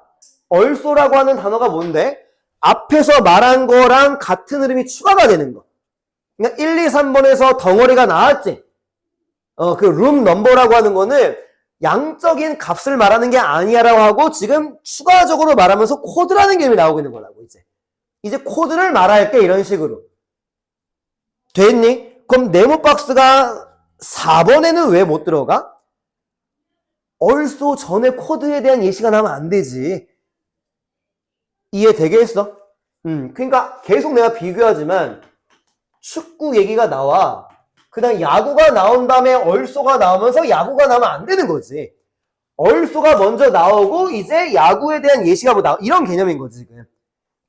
also라고 하는 단어가 뭔데? 앞에서 말한 거랑 같은 흐름이 추가가 되는 거. 그러니까 1, 2, 3번에서 덩어리가 나왔지. 그 룸 넘버라고 하는 거는 양적인 값을 말하는 게 아니야라고 하고 지금 추가적으로 말하면서 코드라는 개념이 나오고 있는 거라고 이제 코드를 말할게 이런 식으로 됐니? 그럼 네모박스가 4번에는 왜 못 들어가? also 전에 코드에 대한 예시가 나오면 안 되지. 이해되겠어? 그러니까 계속 내가 비교하지만 축구 얘기가 나와. 그다음 야구가 나온 다음에 얼쏘가 나오면서 야구가 나오면 안 되는 거지. 얼쏘가 먼저 나오고 이제 야구에 대한 예시가 뭐 나오 이런 개념인 거지 지금.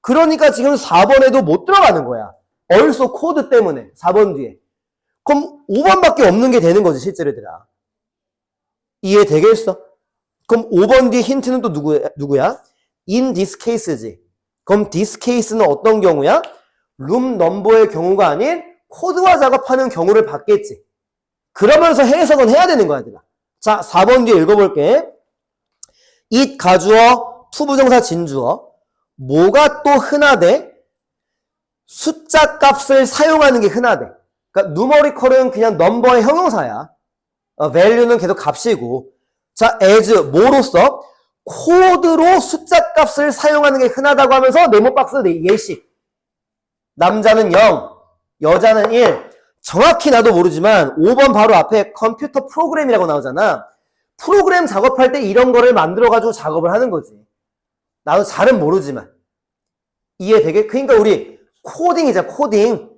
그러니까 지금 4번에도 못 들어가는 거야. 얼쏘 코드 때문에 4번 뒤에. 그럼 5번밖에 없는 게 되는 거지 실제로 얘들아. 이해되겠어? 그럼 5번 뒤에 힌트는 또 누구야? in this case지. 그럼 this case는 어떤 경우야? 룸 넘버의 경우가 아닌 코드화 작업하는 경우를 받겠지. 그러면서 해석은 해야 되는 거야, 얘들아. 자, 4번 뒤에 읽어볼게. it 가주어, 투부정사 진주어. 뭐가 또 흔하대? 숫자 값을 사용하는 게 흔하대. 그러니까 numerical은 그냥 넘버의 형용사야. value는 계속 값이고. 자, as 뭐로써? 코드로 숫자 값을 사용하는 게 흔하다고 하면서 네모박스 예시. 남자는 0, 여자는 1. 정확히 나도 모르지만 5번 바로 앞에 컴퓨터 프로그램이라고 나오잖아. 프로그램 작업할 때 이런 거를 만들어가지고 작업을 하는 거지. 나도 잘은 모르지만. 이해되게? 그러니까 우리 코딩이자 코딩.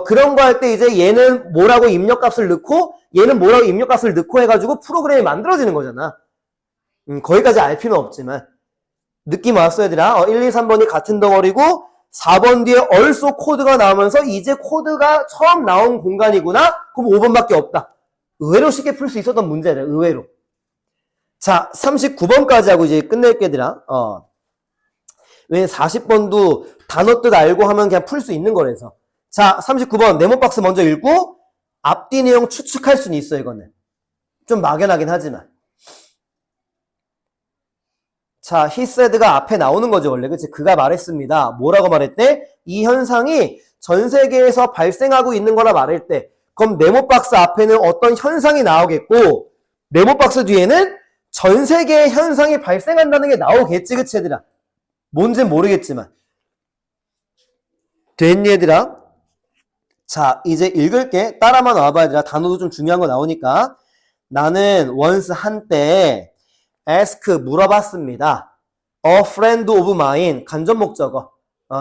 그런 거 할 때 이제 얘는 뭐라고 입력값을 넣고 얘는 뭐라고 입력값을 넣고 해가지고 프로그램이 만들어지는 거잖아. 거기까지 알 필요는 없지만. 느낌 왔어 얘들아? 1, 2, 3번이 같은 덩어리고 4번 뒤에 also 코드가 나오면서 이제 코드가 처음 나온 공간이구나? 그럼 5번밖에 없다. 의외로 쉽게 풀 수 있었던 문제래, 의외로. 자, 39번까지 하고 이제 끝낼게, 얘들아. 왜냐면 40번도 단어 뜻 알고 하면 그냥 풀 수 있는 거라서. 자, 39번 네모박스 먼저 읽고 앞뒤 내용 추측할 수는 있어, 이거는. 좀 막연하긴 하지만. 자, he said가 앞에 나오는 거죠, 원래. 그치? 그가 말했습니다. 뭐라고 말했대? 이 현상이 전 세계에서 발생하고 있는 거라 말할 때, 그럼 네모박스 앞에는 어떤 현상이 나오겠고, 네모박스 뒤에는 전 세계의 현상이 발생한다는 게 나오겠지, 그치, 얘들아? 뭔진 모르겠지만. 됐니, 얘들아? 자, 이제 읽을게. 따라만 와봐, 얘들아. 단어도 좀 중요한 거 나오니까. 나는 once 한때 ask 물어봤습니다. A friend of mine 간접 목적어.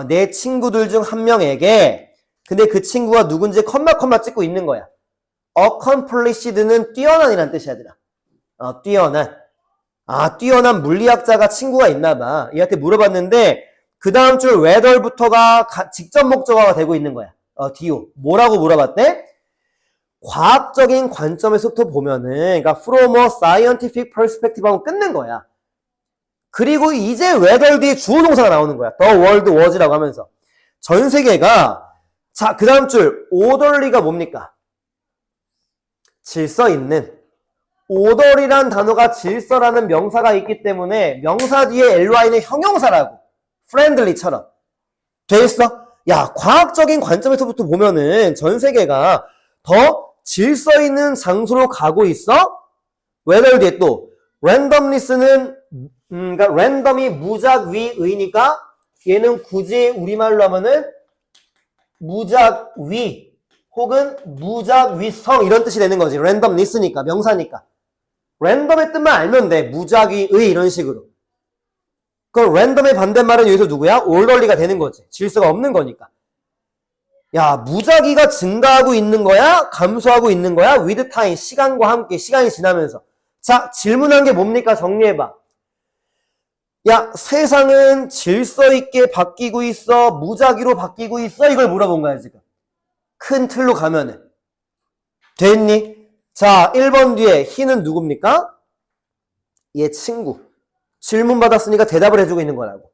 내 친구들 중 한 명에게. 근데 그 친구가 누군지 컴마 찍고 있는 거야. accomplished는 뛰어난이란 뜻이야, 얘들아. 뛰어난. 뛰어난 물리학자가 친구가 있나 봐. 얘한테 물어봤는데 그 다음 줄 whether부터가 직접 목적어가 되고 있는 거야. do. 뭐라고 물어봤대? 과학적인 관점에서부터 보면은, 그러니까 from a scientific perspective 하고 끝낸 거야. 그리고 이제 whether 뒤에 주어 동사가 나오는 거야. The world was라고 하면서. 전 세계가, 자, 그 다음 줄, orderly가 뭡니까? 질서 있는. order이란 단어가 질서라는 명사가 있기 때문에 명사 뒤에 ly는 형용사라고. friendly처럼. 돼 있어? 야, 과학적인 관점에서부터 보면은 전 세계가 더 질서 있는 장소로 가고 있어? whether 뒤에 또 randomness는 그러니까 random이 무작위의니까 얘는 굳이 우리말로 하면은 무작위 혹은 무작위성 이런 뜻이 되는 거지. randomness니까 명사니까. 랜덤의 뜻만 알면 돼. 무작위의 이런 식으로. 그럼 랜덤의 반대말은 여기서 누구야? orderly가 되는 거지. 질서가 없는 거니까. 야, 무작위가 증가하고 있는 거야? 감소하고 있는 거야? with time, 시간과 함께, 시간이 지나면서. 자, 질문한 게 뭡니까? 정리해봐. 야, 세상은 질서 있게 바뀌고 있어? 무작위로 바뀌고 있어? 이걸 물어본 거야, 지금. 큰 틀로 가면은. 됐니? 자, 1번 뒤에 he는 누굽니까? 얘 친구. 질문 받았으니까 대답을 해주고 있는 거라고.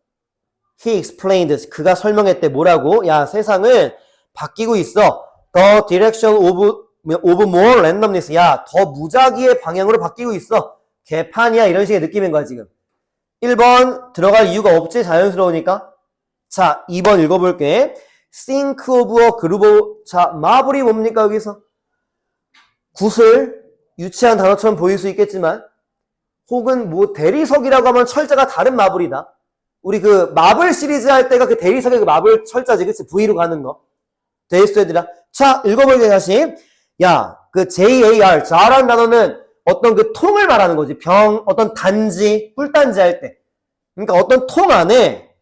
He explained. 그가 설명했대. 뭐라고? 야, 세상은 바뀌고 있어. The direction of more randomness. 야, 더 무작위의 방향으로 바뀌고 있어. 개판이야. 이런 식의 느낌인 거야, 지금. 1번 들어갈 이유가 없지? 자연스러우니까. 자, 2번 읽어볼게. Think of a group. 자, 마블이 뭡니까, 여기서? 구슬. 유치한 단어처럼 보일 수 있겠지만 혹은 뭐 대리석이라고 하면 철자가 다른 마블이다. 우리 그 마블 시리즈 할 때가 그 대리석의 그 마블 철자지, 그치? V로 가는 거. 돼 있어, 얘들아. 자, 읽어볼게, 다시. 야, 그 JAR, 자라는 단어는 어떤 그 통을 말하는 거지. 어떤 단지, 꿀단지 할 때. 그러니까 어떤 통 안에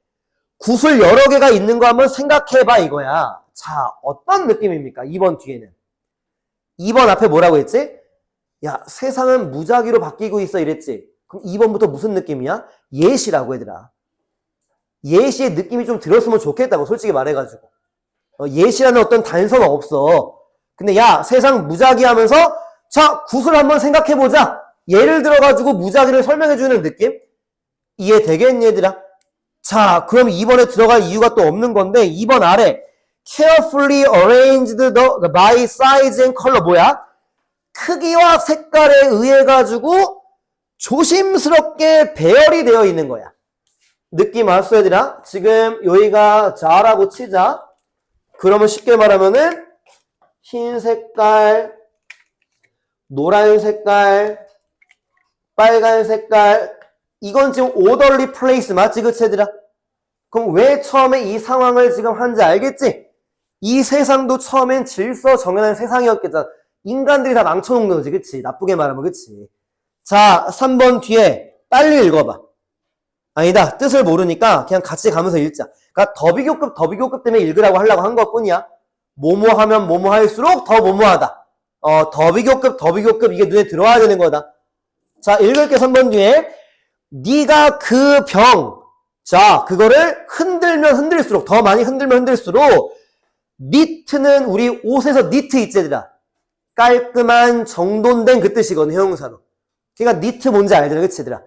구슬 여러 개가 있는 거 한번 생각해봐, 이거야. 자, 어떤 느낌입니까? 2번 뒤에는. 2번 앞에 뭐라고 했지? 야, 세상은 무작위로 바뀌고 있어, 이랬지. 그럼 2번부터 무슨 느낌이야? 예시라고, 얘들아. 예시의 느낌이 좀 들었으면 좋겠다고, 솔직히 말해가지고. 예시라는 어떤 단서가 없어. 근데 야, 세상 무작위 하면서, 자, 구슬 한번 생각해보자. 예를 들어가지고 무작위를 설명해주는 느낌? 이해되겠니, 얘들아? 자, 그럼 2번에 들어갈 이유가 또 없는 건데, 2번 아래, carefully arranged by size and color, 뭐야? 크기와 색깔에 의해 가지고 조심스럽게 배열이 되어 있는 거야. 느낌 왔어, 얘들아? 지금 여기가 자라고 치자. 그러면 쉽게 말하면은 흰 색깔, 노란 색깔, 빨간 색깔, 이건 지금 orderly place 맞지, 그치, 얘들아? 그럼 왜 처음에 이 상황을 지금 한지 알겠지? 이 세상도 처음엔 질서 정연한 세상이었겠잖아. 인간들이 다 망쳐놓은 거지, 그치? 나쁘게 말하면, 그치? 자, 3번 뒤에 빨리 읽어봐. 아니다, 뜻을 모르니까 그냥 같이 가면서 읽자. 그러니까 더비교급 때문에 읽으라고 하려고 한 것뿐이야. 뭐뭐 하면 뭐뭐 할수록 더 뭐뭐하다. 더비교급 이게 눈에 들어와야 되는 거다. 자, 읽을게. 3번 뒤에 네가 그 병, 자, 그거를 흔들면 흔들수록, 더 많이 흔들면 흔들수록, 니트는 우리 옷에서 니트 있지, 얘들아. 깔끔한 정돈된 그 뜻이거든, 형용사로. 그러니까 니트 뭔지 알잖아, 그치, 얘들아?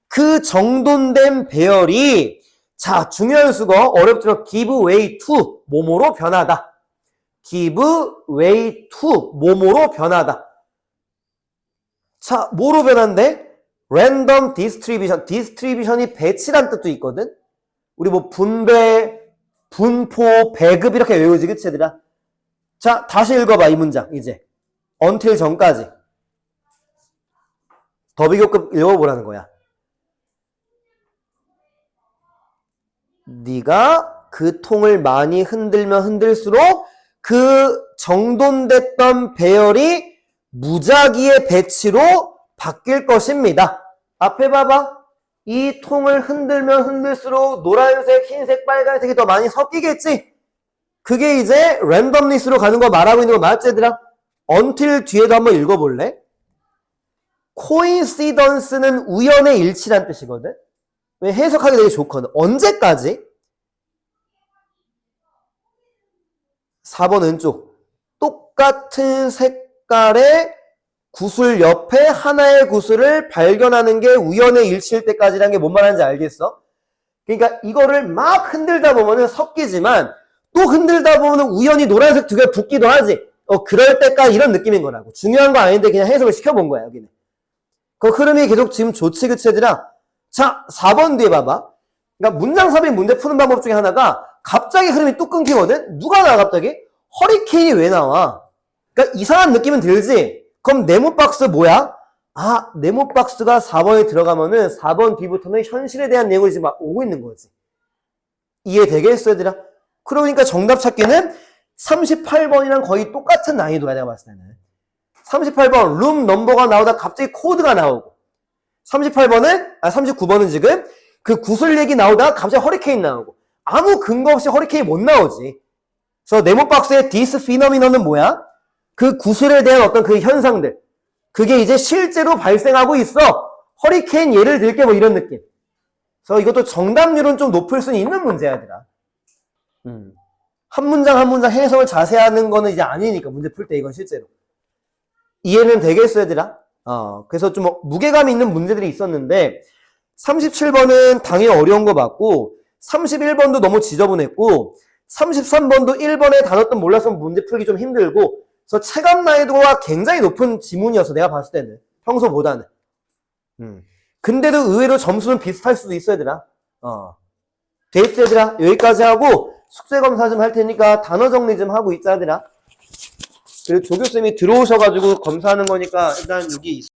그 정돈된 배열이, 자, 중요한 수거, 어렵지만 give way to, 뭐뭐로 변하다. give way to, 뭐뭐로 변하다. 자, 뭐로 변한대? random distribution. distribution이 배치란 뜻도 있거든? 우리 뭐 분배, 분포, 배급 이렇게 외우지, 그치, 얘들아? 자, 다시 읽어봐, 이 문장, 이제. until 전까지. 더비교급 읽어보라는 거야. 네가 그 통을 많이 흔들면 흔들수록 그 정돈됐던 배열이 무작위의 배치로 바뀔 것입니다. 앞에 봐봐. 이 통을 흔들면 흔들수록 노란색, 흰색, 빨간색이 더 많이 섞이겠지? 그게 이제 랜덤리스로 가는 거 말하고 있는 거 맞지, 얘들아? until 뒤에도 한번 읽어볼래? coincidence는 우연의 일치란 뜻이거든? 왜 해석하기 되게 좋거든. 언제까지? 4번 왼쪽. 똑같은 색깔의 구슬 옆에 하나의 구슬을 발견하는 게 우연의 일치일 때까지라는 게 뭔 말하는지 알겠어? 그러니까 이거를 막 흔들다 보면은 섞이지만 또 흔들다 보면은 우연히 노란색 두 개 붙기도 하지. 그럴 때까지 이런 느낌인 거라고. 중요한 거 아닌데 그냥 해석을 시켜본 거야, 여기는. 그 흐름이 계속 지금 좋지, 그치, 얘들아? 자, 4번 뒤에 봐봐. 그러니까 문장섭이 문제 푸는 방법 중에 하나가 갑자기 흐름이 뚝 끊기거든? 누가 나와, 갑자기? 허리케인이 왜 나와? 그러니까 이상한 느낌은 들지? 그럼 네모박스 뭐야? 아, 네모박스가 4번에 들어가면은 4번 뒤부터는 현실에 대한 내용이 지금 막 오고 있는 거지. 이해되겠어, 얘들아? 그러니까 정답 찾기는 38번이랑 거의 똑같은 난이도야, 내가 봤을 때는. 38번, 룸 넘버가 나오다 갑자기 코드가 나오고. 39번은 지금 그 구슬 얘기 나오다가 갑자기 허리케인 나오고. 아무 근거 없이 허리케인이 못 나오지. 그래서 네모박스의 디스 피너미넌은 뭐야? 그 구슬에 대한 어떤 그 현상들. 그게 이제 실제로 발생하고 있어. 허리케인 예를 들게 뭐 이런 느낌. 그래서 이것도 정답률은 좀 높을 수는 있는 문제야, 얘들아. 한 문장 한 문장 해석을 자세히 하는 거는 이제 아니니까, 문제 풀 때 이건 실제로. 이해는 되겠어, 얘들아? 그래서 좀 무게감 있는 문제들이 있었는데, 37번은 당연히 어려운 거 맞고, 31번도 너무 지저분했고, 33번도 1번의 단어도 몰랐으면 문제 풀기 좀 힘들고, 그래서 체감 난이도가 굉장히 높은 지문이었어, 내가 봤을 때는. 평소보다는. 근데도 의외로 점수는 비슷할 수도 있어, 얘들아. 데이트, 얘들아. 여기까지 하고, 숙제 검사 좀 할 테니까 단어 정리 좀 하고 있자, 얘들아. 그리고 조교쌤이 들어오셔가지고 검사하는 거니까 일단 여기 있어.